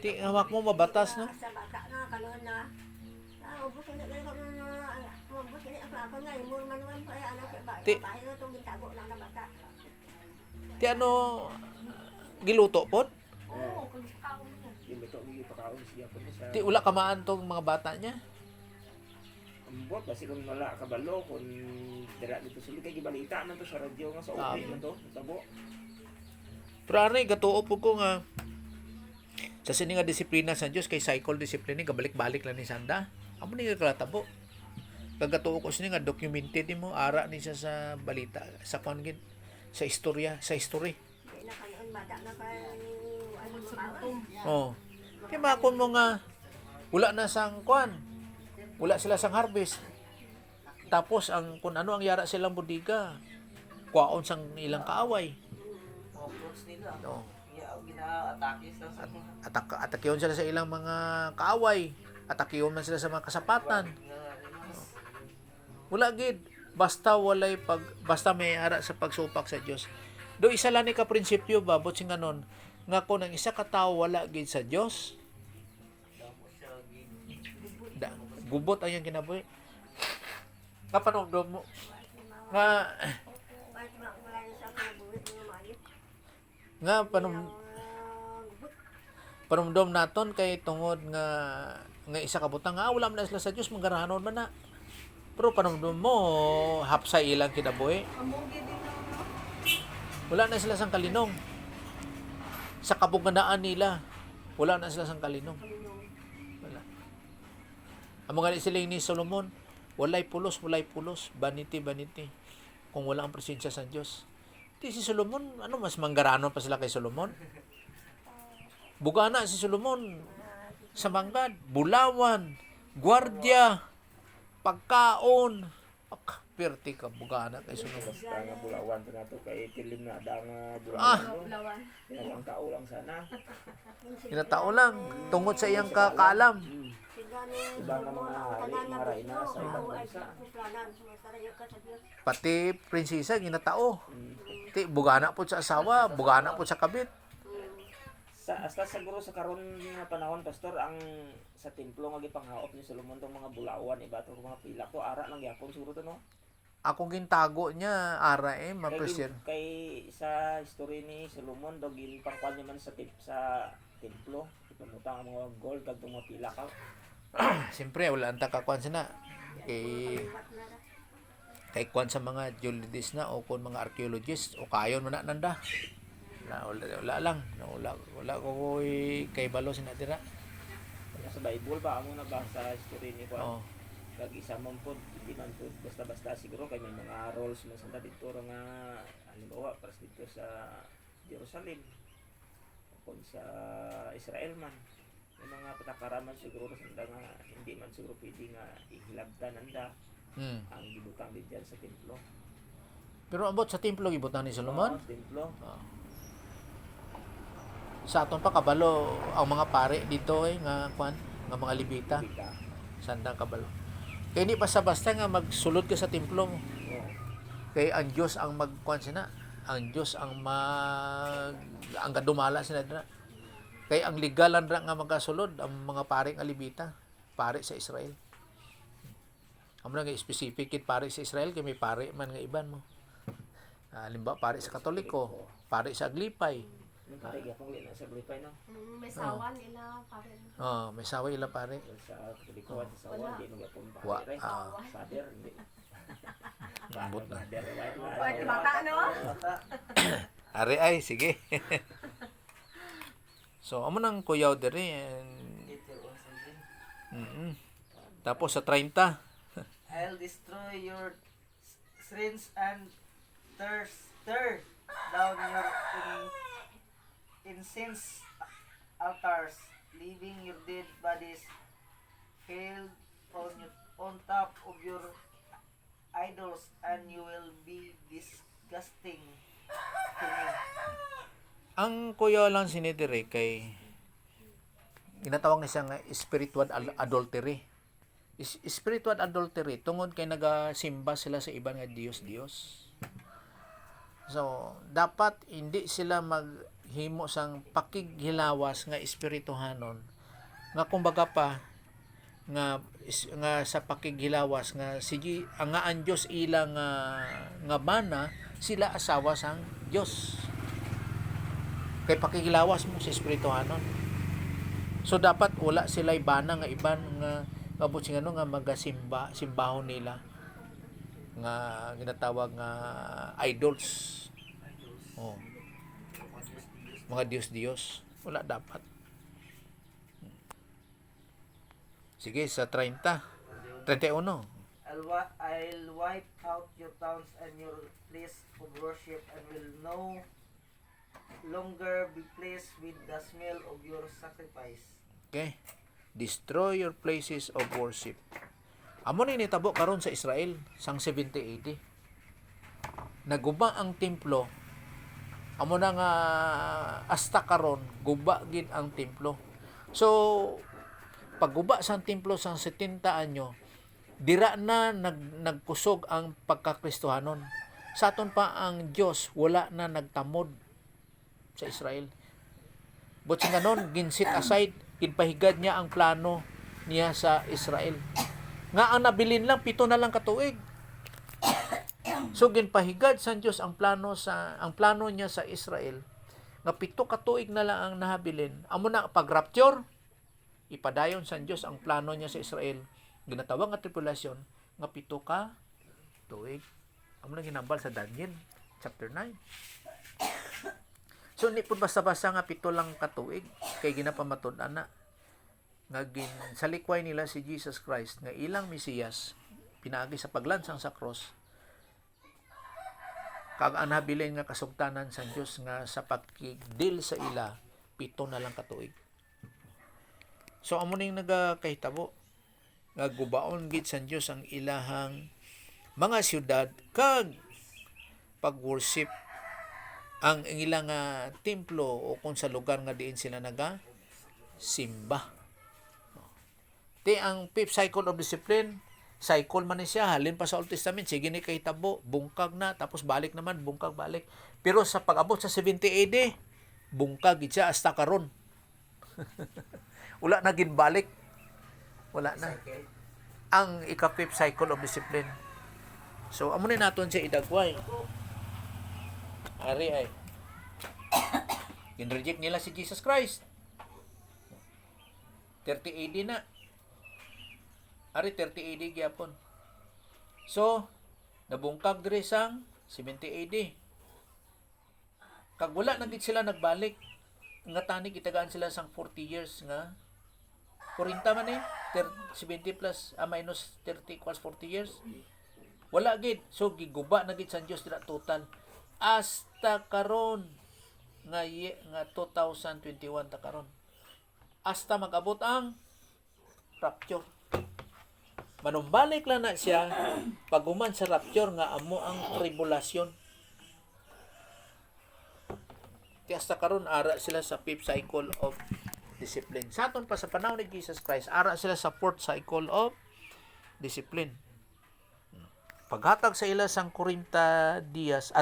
Ti hawak mo mabatas, no? Sa bata na kanon na. Ubos na gani ko na ubos ni ako nga imong manuan pa anak ba. Bahay na tong gitago lang na bata. Ti ano giluto pod? Oo, kung kaon niya. Yung ito, may pakaon siya po sa... Ti ula kamaan tong mga bata niya. Ambot, kasi kung wala kabalo, kung dira dito sila, kay gibalita na to sa radyo nga sa upi na to, tabo. Pero aray, gatuo po ko nga sa sini nga disiplina sa Diyos, kay cycle discipline ni, kabalik-balik lang ni Sanda. Amo ni kalatabo. Kagatuo ko sini nga documented mo, ara ni siya sa balita, sa kongin, sa istorya, sa history. Di na kanon bata na kay ano Magsugtong. Oh. Kaya makon mo nga, wala na sang kwan. Wala sila sang harvest. Tapos, kung ano ang yara silang bodega, kwaon sang ilang kaaway. Mga fruits nila. No. Yeah, gina-atake sila sa mga Atakiyon sila sa ilang mga kaaway. Atakiyon man sila sa mga kasapatan. Wala gid. Basta may ara sa pagsupak sa Dios. Do isa lang ni ka prinsipyo ba bot sing anon nga kung ang isa ka tawo wala gid sa Dios, gubot ang iyang kinabuhi. Nga panumdum mo nga Kahit wala na sa kinabuhi mga maayo. nga panumdum naton kay tungod nga isa ka butang nga wala man na sila sa Dios manggarahanon man na. Pero panumdum mo hapsay ilang kinabuhi. Amugi din na Wala na sila sang kalinong. Sa kabungandaan nila, wala na sila sang kalinong. Wala. Ang mga siling ni Solomon, walay pulos, vanity. Kung wala ang presensya sa Diyos. Di si Solomon, mas manggaranon pa sila kay Solomon? Bugana si Solomon sa manggad, bulawan, gwardiya, pagkaon, perti ka bugana kay Solomon. Basta nga bulawan to nato kay tilim na da nga Ah. bulawan. lawan. Ang tao lang sana. Kinatao lang, tungod sa iyang kaalam. Sigani Ibang mga hari, mga reyna sa ibang ay bansa. kuplanan. Sumasarayo ka sa Diyos. Pati prinsesa ginatao. Ti bugana po sa asawa, bugana po sa kabit. Hasta siguro sa karon nga panahon pastor ang sa templo nga gipanghaop ni Solomon tong mga bulawan iba tong mga pilak to ara lang gyapon siguro to no. Akong gintago niya ara Kay, ma-present. kay sa history ni Solomon daw ginpangkuan niya man sa templo ipamutang ang mga gold kag tong mga pilak ka. Siyempre wala ang takakuan sana. Kay kuan sa mga geologists na o kun mga archaeologists o kayon man na nanda. Wala lang. Wala ko kay balo sinatira. Sa Bible ba amo nabasa history ni kuan. Oh. Kag isa man pod hindi man pod basta-basta siguro kay may mga roles man sa dito nga halimbawa para dito sa Jerusalem kung sa Israel man may mga patakaraman siguro sa nga hindi man siguro pwede nga ihilabtan nanda ang gibutang din dyan sa templo. Pero ambot sa templo gibutan ni Solomon. Sa templo. Sa aton pa kabalo ang mga pare dito nga kuan nga mga libita Bita. sandang kabalo. Kay di basta-basta nga magsulod ka sa templo mo. Oo. Kay ang Dios ang magkuan sina. Ang Dios ang ang kadumala sina dira. Kay ang legalan ra nga magasulod ang mga pare nga libita, pare sa Israel. Amo nga specific kit pare sa Israel kay may pare man nga iban mo. Halimbawa pare sa Katoliko, pare sa Aglipay. Nung pare gyapon na sa Glipay no. May sawan nila pa rin. May sawa ila pare. Sa Katoliko at sa Sawan di mo gyapon Wa- pare. Father hindi. Ambot na. Father Pwede bata, no? Ari ay sige. So amo nang kuyaw diri and tapos sa 30 I'll destroy your shrines and stir down your incense altars, leaving your dead bodies piled on top of your idols, and you will be disgusting to me. ang kuyaw lang sinidiri kay ginatawag na siya nga spiritual adultery. Spiritual adultery tungod kay nagasimba sila sa iban nga Dios. So dapat hindi sila maghimo sang pakighilawas nga espirituhanon nga kumbaga pa nga sa pakighilawas nga sige nga ang Dios ilang nga bana sila asawa sang Dios. Kay pakighilawas mo sa espirituhanon. So dapat wala sila bana nga iban nga abot sing nga magasimba simbahon nila nga ginatawag nga idols. Oh. Mga Diyos. Wala dapat. Sige sa 30. 31. I'll wipe out your towns and your place of worship, and will no longer be pleased with the smell of your sacrifice. Okay? Destroy your places of worship. Amo ni nitabo karon sa Israel sang 70 AD. Naguba ang templo. Amo na nga hasta karon guba gid ang templo. So pagguba sa templo sang 70 anyo, dira na nagkusog ang pagkakristohanon. Sa aton pa ang Dios wala na nagtamod sa Israel. But sa ganon, ginsit aside, ginpahigad niya ang plano niya sa Israel. Nga ang nabilin lang, 7 na lang katuig. So ginpahigad sa Dios ang plano niya sa Israel. Nga 7 katuig na lang ang nahabilin. Amo na pag-rapture, ipadayon sa Dios ang plano niya sa Israel. Ginatawag nga tribulation nga 7 ka tuig. Amo na ginambal sa Daniel chapter 9. So, hindi po basta-basta nga 7 lang katuig kay ginapamatud-an na nga sa likway nila si Jesus Christ nga ilang Mesiyas pinaagi sa paglansang sa cross kag ang nabilin nga kasugtanan sa Dios nga sa pagkigdil sa ila 7 na lang katuig. So amo ning nagakahitabo nga gubaon gid sa Dios ang ilahang mga syudad kag pag-worship ang ilang templo o kung sa lugar nga diin sila naga simba. Ti ang 5th cycle of discipline, cycle man ni siya, halin pa sa Old Testament, sige ni kahitabo, bungkag na, tapos balik naman, bungkag balik. Pero sa pag-abot sa 70 AD, bungkag gid siya hasta karon. Wala na ginbalik. Wala na. Ang ika-5th cycle of discipline. So amo ni naton siya idagway. Ari ay. Ginreject nila si Jesus Christ. 30 AD na. Ari 30 AD gyapon. So, nabungkag diri sang 70 AD. Kag wala na gid sila nagbalik. Nga tanig itagaan sila sang 40 years nga 40 man 70 plus minus 30 equals 40 years. Wala gid. So giguba na gid sa Dios dira total hasta karon nga 2021 ta karon. Hasta mag-abot ang rapture. Manumbalik lang na siya paguman sa rapture nga amo ang tribulation. Kaya hasta karon ara sila sa 5th cycle of discipline. Sa aton pa sa panahon ni Jesus Christ, ara sila sa 4th cycle of discipline. Paghatag sa ila sang 40 anyos,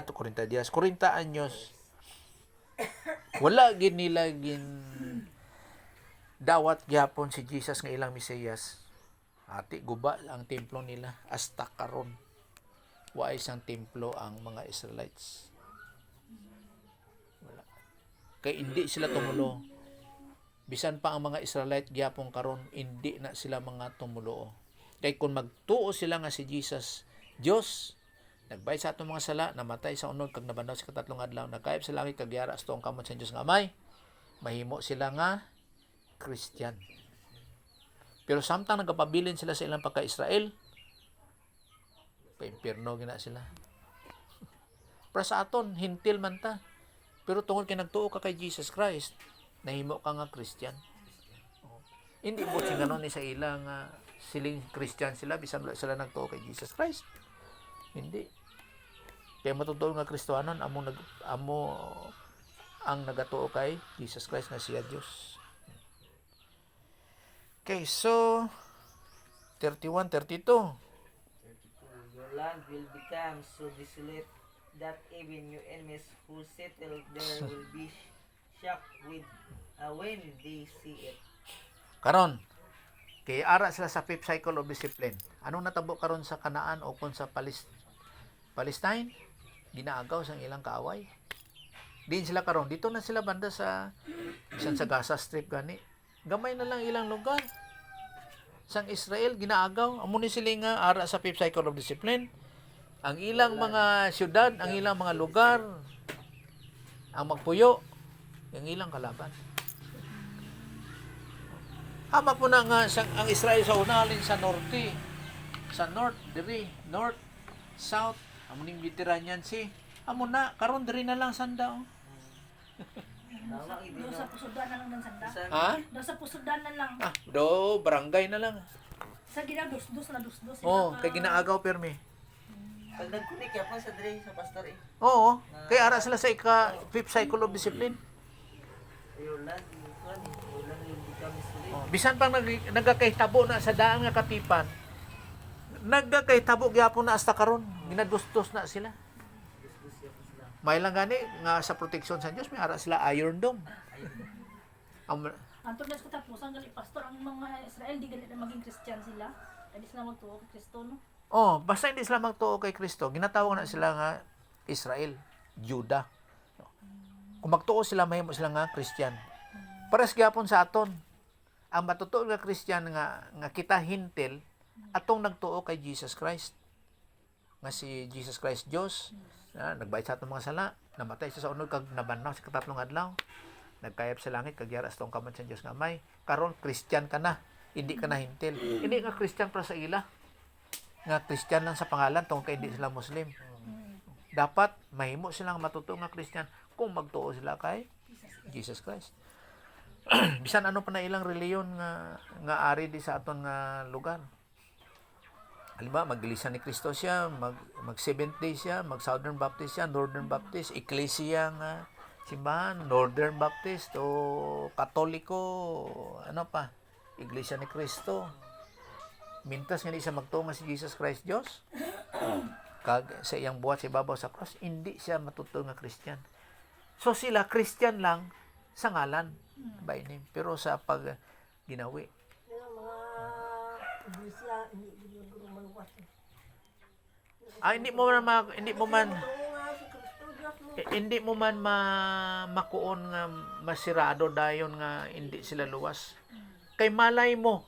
wala gid nila dawat gyapon si Jesus nga ilang Mesiyas. Ati guba ang templo nila hasta karon. Wa isang templo ang mga Israelites. Wala. Kay hindi sila tumulo. Bisan pa ang mga Israelite gyapon karon, hindi na sila mga tumulo. Kay kung magtuo sila nga si Jesus Dios, nagbay sa atong mga sala, namatay sa unod kag nabandaw sa katatlong adlaw, nagkayop sa langit kag yara sa tuong kamot sa Dios nga Amay, mahimo sila nga Christian. Pero samtang nagapabilin sila sa ilang pagka-Israel, pa-impierno gina sila. Para sa aton, hintil man ta. Pero tungod kay nagtuo ka kay Jesus Christ, nahimo ka nga Christian. Hindi mo singanon ni sa ilang siling Christian sila, bisan sila nagtuo kay Jesus Christ. Hindi. Kaya matutuo nga Kristohanon, amo ang nagatuo kay Jesus Christ nga siya Dios. Okay, so 31, 32. Your land will become so desolate that even your enemies who settle there will be shocked when they see it. Karon, kay ara sila sa 5th cycle of discipline. Anong natabo karon sa Kanaan o kung sa Palestine? Ginaagaw sang ilang kaaway. Din sila karon, dito na sila banda sa bisan sa Gaza Strip gani. Gamay na lang ilang lugar. Sang Israel ginaagaw, amo ni sila nga ara sa 5th cycle of discipline. Ang ilang mga syudad, ang ilang mga lugar, ang magpuyo, ang ilang kalaban. Hamak mo na nga ang Israel sa unalin sa norte. Sa north, diri, north, south, amo ning Mediterranean Sea. Amo na, karon diri na lang sanda. Tama, hindi Doon na. sa pusudan na lang ng sanda. Ha? Doon sa pusudan na lang. Barangay na lang. Sa ginadus-dus na dus-dus. Oh, kay ginaagaw permi. Pag nagkunik ya pa sa dre sa pastor eh. Oo, kaya ara sila sa fifth cycle of discipline. Ayulan, ayulan yung become slave. Oh, bisan pang nagkakahitabo na sa daan nga katipan, nagkakahitabo gyapon na hasta karon, ginadustos na sila. May lang gani nga sa proteksyon sa Dios may ara sila Iron Dome. Anto na sa katapusan gali pastor ang mga Israel di gali na maging Christian sila. Dili sila magtuo kay Kristo no. Oh, basta hindi sila magtuo kay Kristo, ginatawag na sila nga Israel, Juda. Kung magtuo sila, mahimo sila nga Christian. Pares gyapon sa aton. Ang matutuo nga Christian nga kita hintil atong nagtuo kay Jesus Christ. Nga si Jesus Christ Dios, nagbayad sa atong mga sala, namatay siya sa unod kag nabanhaw sa katatlong adlaw. Nagkayap sa langit kag yara sa tong kamot sa Dios nga may. Karon Christian ka na, hindi ka na hintil. Hindi nga Christian para sa ila. Nga Christian lang sa pangalan tungod kay hindi sila Muslim. Dapat mahimo silang matutuo nga Christian kung magtuo sila kay Jesus Christ. Bisan ano pa na ilang reliyon nga ari di sa aton nga lugar. Halimbawa, mag-Iglesia ni Cristo siya, mag Seventh Day siya, mag Southern Baptist siya, Northern Baptist, Ecclesia nga simbahan, Northern Baptist o Katoliko, ano pa, Iglesia ni Cristo. Mintas nga di siya magtuo nga si Jesus Christ Dios. Kag sa iyang buhat sa ibabaw sa cross, hindi siya matutuo nga Christian. So sila Christian lang sa ngalan by name, pero sa pag ginawi. Yung mga iglesia, hindi guro maluwas. Hindi mo man Oo nga, si Kristo, Diyos mo. hindi mo man makuon nga masirado dayon nga hindi sila luwas. Kay malay mo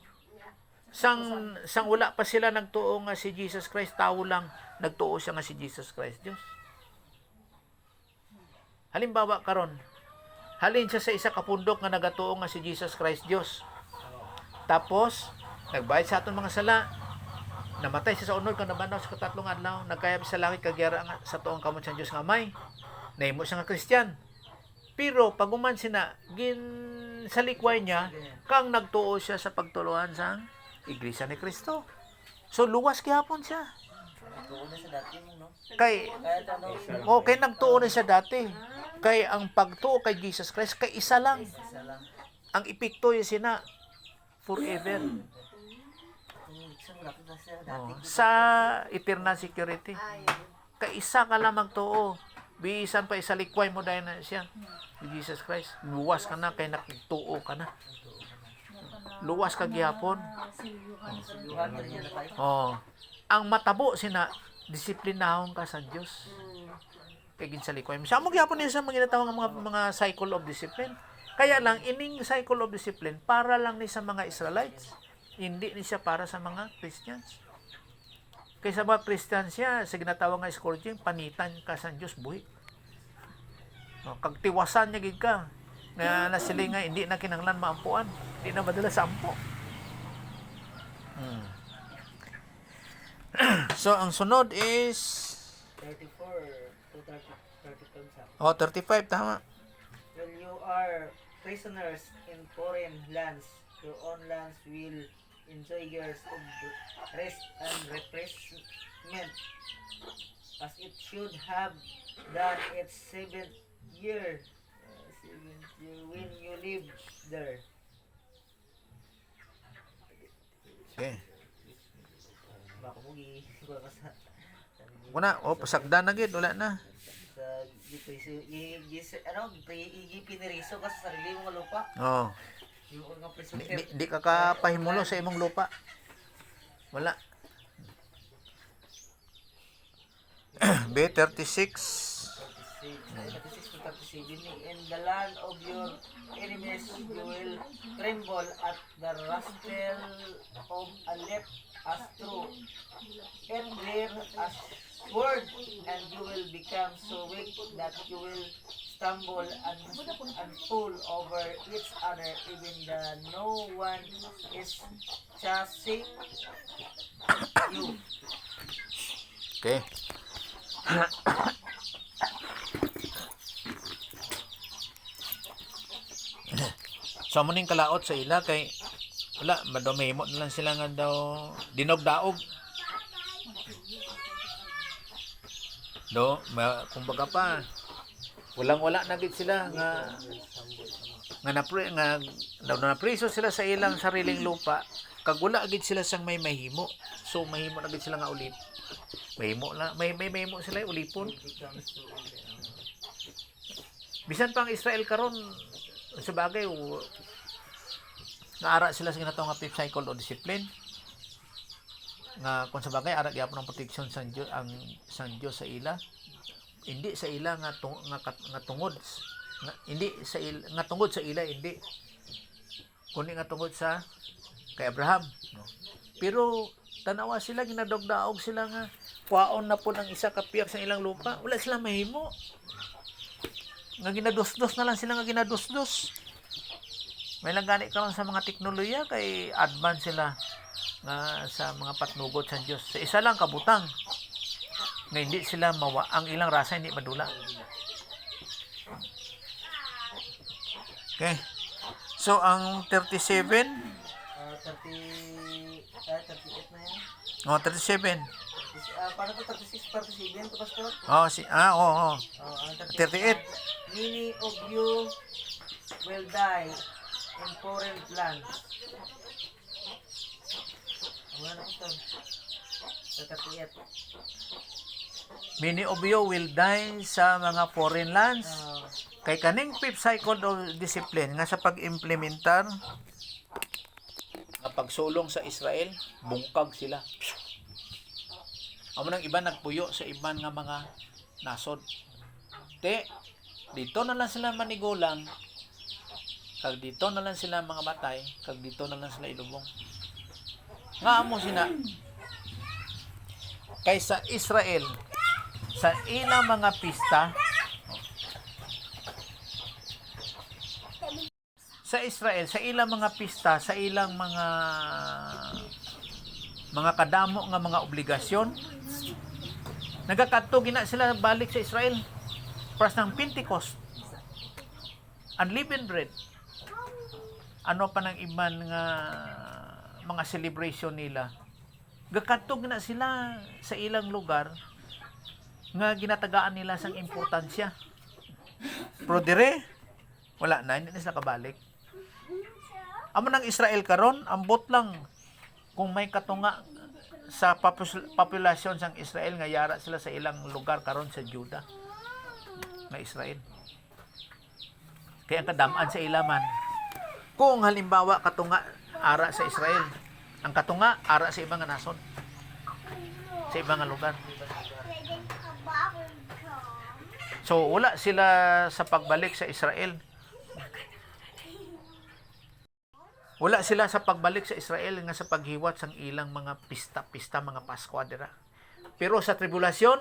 sang wala pa sila nagtuo nga si Jesus Christ, tao lang nagtuo siya nga si Jesus Christ Dios. Halimbawa karon, halin siya sa isa ka pundok nga nagatuo nga si Jesus Christ Dios. Tapos nagbayad sa aton mga sala, namatay siya sa unod kag nabanhaw sa katatlong adlaw, nagkayap sa langit kag yara nga sa tuong kamot sa Dios nga may. Nahimo siya nga Kristiyan. Pero paguman sina sa likway niya kang nagtuo siya sa pagtuluan sa Iglesia ni Cristo. So luwas gyapon siya. Tuon na sa dati mo no. Kay Kahit ano, kay nagtuo na siya dati. Kay ang pagtuo kay Jesus Christ kay isa lang. isa lang. Ang epekto yun sina forever. Kung isang lapit na siya dati. Sa eternal security. Kay isa ka lang magtuo. Bisan pa isa likway mo dahil na siya. Jesus Christ. Luwas ka na kay nakituo ka na. Luwas ka gyapon. Yuhan na niya na tayo. Oh. Ang matabo sina disiplinahon ka sa Dios. Kay ginsalikoy. Sa mo gyapon niya sa mga ginatawag nga mga cycle of discipline. Kaya lang ining cycle of discipline para lang ni sa mga Israelites. Hindi ni siya para sa mga Christians. Kay sa mga Christians siya sa ginatawag nga scourging, panitan ka sa Dios buhi. No, kag tiwasan niya gid ka nga nasiling nga hindi na kinahanglan maampuan. Hindi na madala sa ampo. So, ang sunod is 34 to 35 sa. 35, tama. When you are prisoners in foreign lands, your own lands will enjoy years of rest and refreshment, as it should have done its seventh year when you live there. Okay. Baka mo baka sa Wala, pasagdan na gid, wala na. sa piniriso ka sa sarili mong lupa. Oh. Yung mga prisoner. Di ka kapahimulo sa imong lupa. Wala. B36. 36 to 37. In the land of your enemies you will tremble at the rustle of a left as true and clear as word, and you will become so weak that you will stumble and fall over each other, even though no one is chasing you. Okay. So amo ning kalaot sa ila kay wala madumihimo na lang sila nga daw dinogdaog. Kumbaga pa wala na gid sila nga na preso sila sa ilang sariling lupa kag wala gid sila sang may mahimo. So mahimo na gid sila nga ulip. Mahimo sila ulipon. Bisan pang Israel karon sa bagay naara sila sa ginatawag nga fifth cycle o discipline nga kung sa bagay ara gyapon ang protection sa Dios ang Dios sa ila, hindi sa ila nga tungod hindi sa ila nga tungod sa ila, hindi kundi nga tungod sa kay Abraham, no? Pero tanawa sila ginadogdaog sila nga kuhaon na po ang isa ka piyak sa ilang lupa, wala sila mahimo nga ginadusdos na lang sila nga ginadusdos. May lang gani karon sa mga teknolohiya kay advance sila nga sa mga patnugot sa Dios. Sa isa lang kabutang nga hindi sila ang ilang rasa hindi madula. Okay. So ang 37 38 na yan. 37. Paano po 36, 37 to, Pastor? Oh, ang 38. Many of you will die in foreign lands. Ano na, Pastor? Sa 38. Many of you will die sa mga foreign lands. Kay kaning fifth cycle of discipline nga sa pag-implementar nga pagsulong sa Israel, bungkag sila. Amo nang iba nagpuyo sa iban nga mga nasod. Dito na lang sila manigulang, kag dito na lang sila mga batay, kag dito na lang sila ilubong. Nga amo sina kaysa Israel sa ilang mga pista, sa Israel sa ilang mga pista, sa ilang mga kadamo nga mga obligasyon, nagakadto gina sila balik sa Israel pras ng Pentecost, unleavened bread, ano pa ng iban nga mga celebration nila, gakadto gina sila sa ilang lugar nga ginatagaan nila sang importansya. Pero dire wala na, hindi na sila kabalik. Amo ng Israel karon ambot lang kung may katunga sa populasyon sang Israel nga yara sila sa ilang lugar karon sa Juda na Israel. Kaya ang kadamaan sa ilaman kung halimbawa katunga ara sa Israel, ang katunga ara sa ibang nga nason, sa ibang nga lugar. So wala sila sa pagbalik sa Israel. Wala sila sa pagbalik sa Israel nga sa paghiwat sang ilang mga pista mga Pasko dira. Pero sa tribulasyon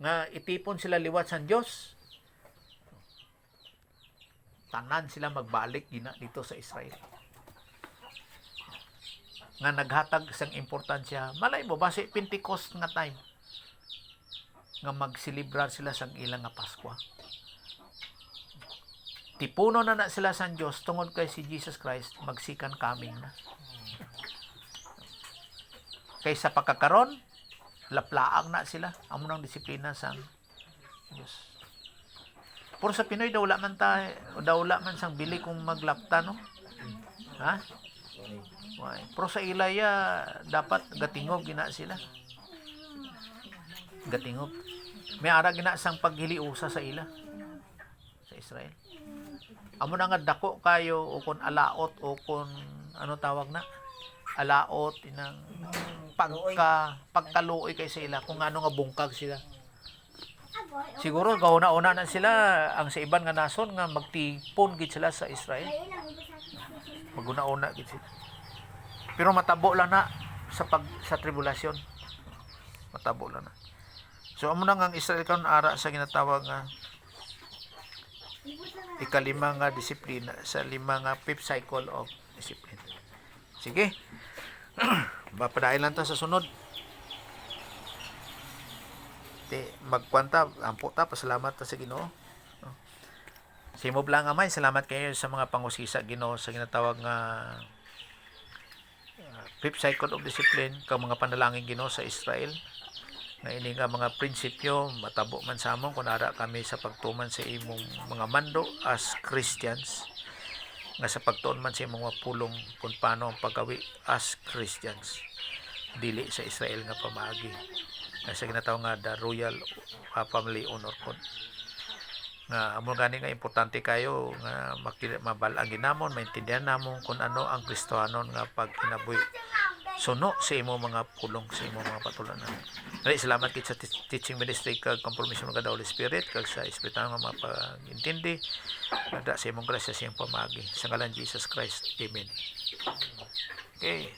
nga itipon sila liwat sa Dios, tanan sila magbalik gina dito sa Israel. Nga naghatag sang importansya. Malay mo base Pentecost nga time nga magselebrar sila sang ilang nga Pasko. Tipuno na sila sa Diyos tungod kay si Jesus Christ magsikan coming na. Kaysa pagkakaron, laplaang na sila. Amo nang disiplina sang Diyos. Pero sa Pinoy, daw wala man sang bili kung maglapta, no? Ha? Why? Pero sa Ilaya, dapat gatingog gina sila. Gatingog. May ara gina sang paghiliusa sa ila. Sa Israel. Amo na nga dako kayo o kon alaot o kon ano tawag na alaot inang pagkaluoy kay sila kung ano nga bungkag sila. Siguro gauna-una na sila ang sa iban nga nason nga magtipon gid sila sa Israel. Maguna-una gid sila. Pero matabo lang na sa tribulasyon. Matabo lang na. So amo na nga ang Israel karon ara sa ginatawag nga ikalima nga disiplina sa lima nga fifth cycle of discipline. Sige. Mapadayon lang ta sa sunod. Magkwanta, ampo ta, pasalamat ta sa Ginoo. Simo lang amay, salamat kayo sa mga pangusisa Ginoo sa ginatawag nga fifth cycle of discipline kang mga panalangin Ginoo sa Israel. Nga ini nga mga prinsipyo matabo man sa amon kun ara kami sa pagtuman sa imong mga mando as Christians, nga sa pagtuon man sa imong mga pulong kung paano ang paggawi as Christians dili sa Israel nga pamaagi, nga sa ginatawag nga the royal family honor code. Nga amo gani nga importante kayo nga mabalang ginamon, maintindihan namon kung ano ang Kristohanon nga pagkinabuhi suno sa imo mga pulong, sa imo mga patulanan. Dali, salamat kit sa teaching ministry kag compromise ng Holy Spirit kag sa Espiritu nga mga pag-intindi. Nada sa imong grasya sa imong pamagi. Sa ngalan Jesus Christ. Amen. Okay.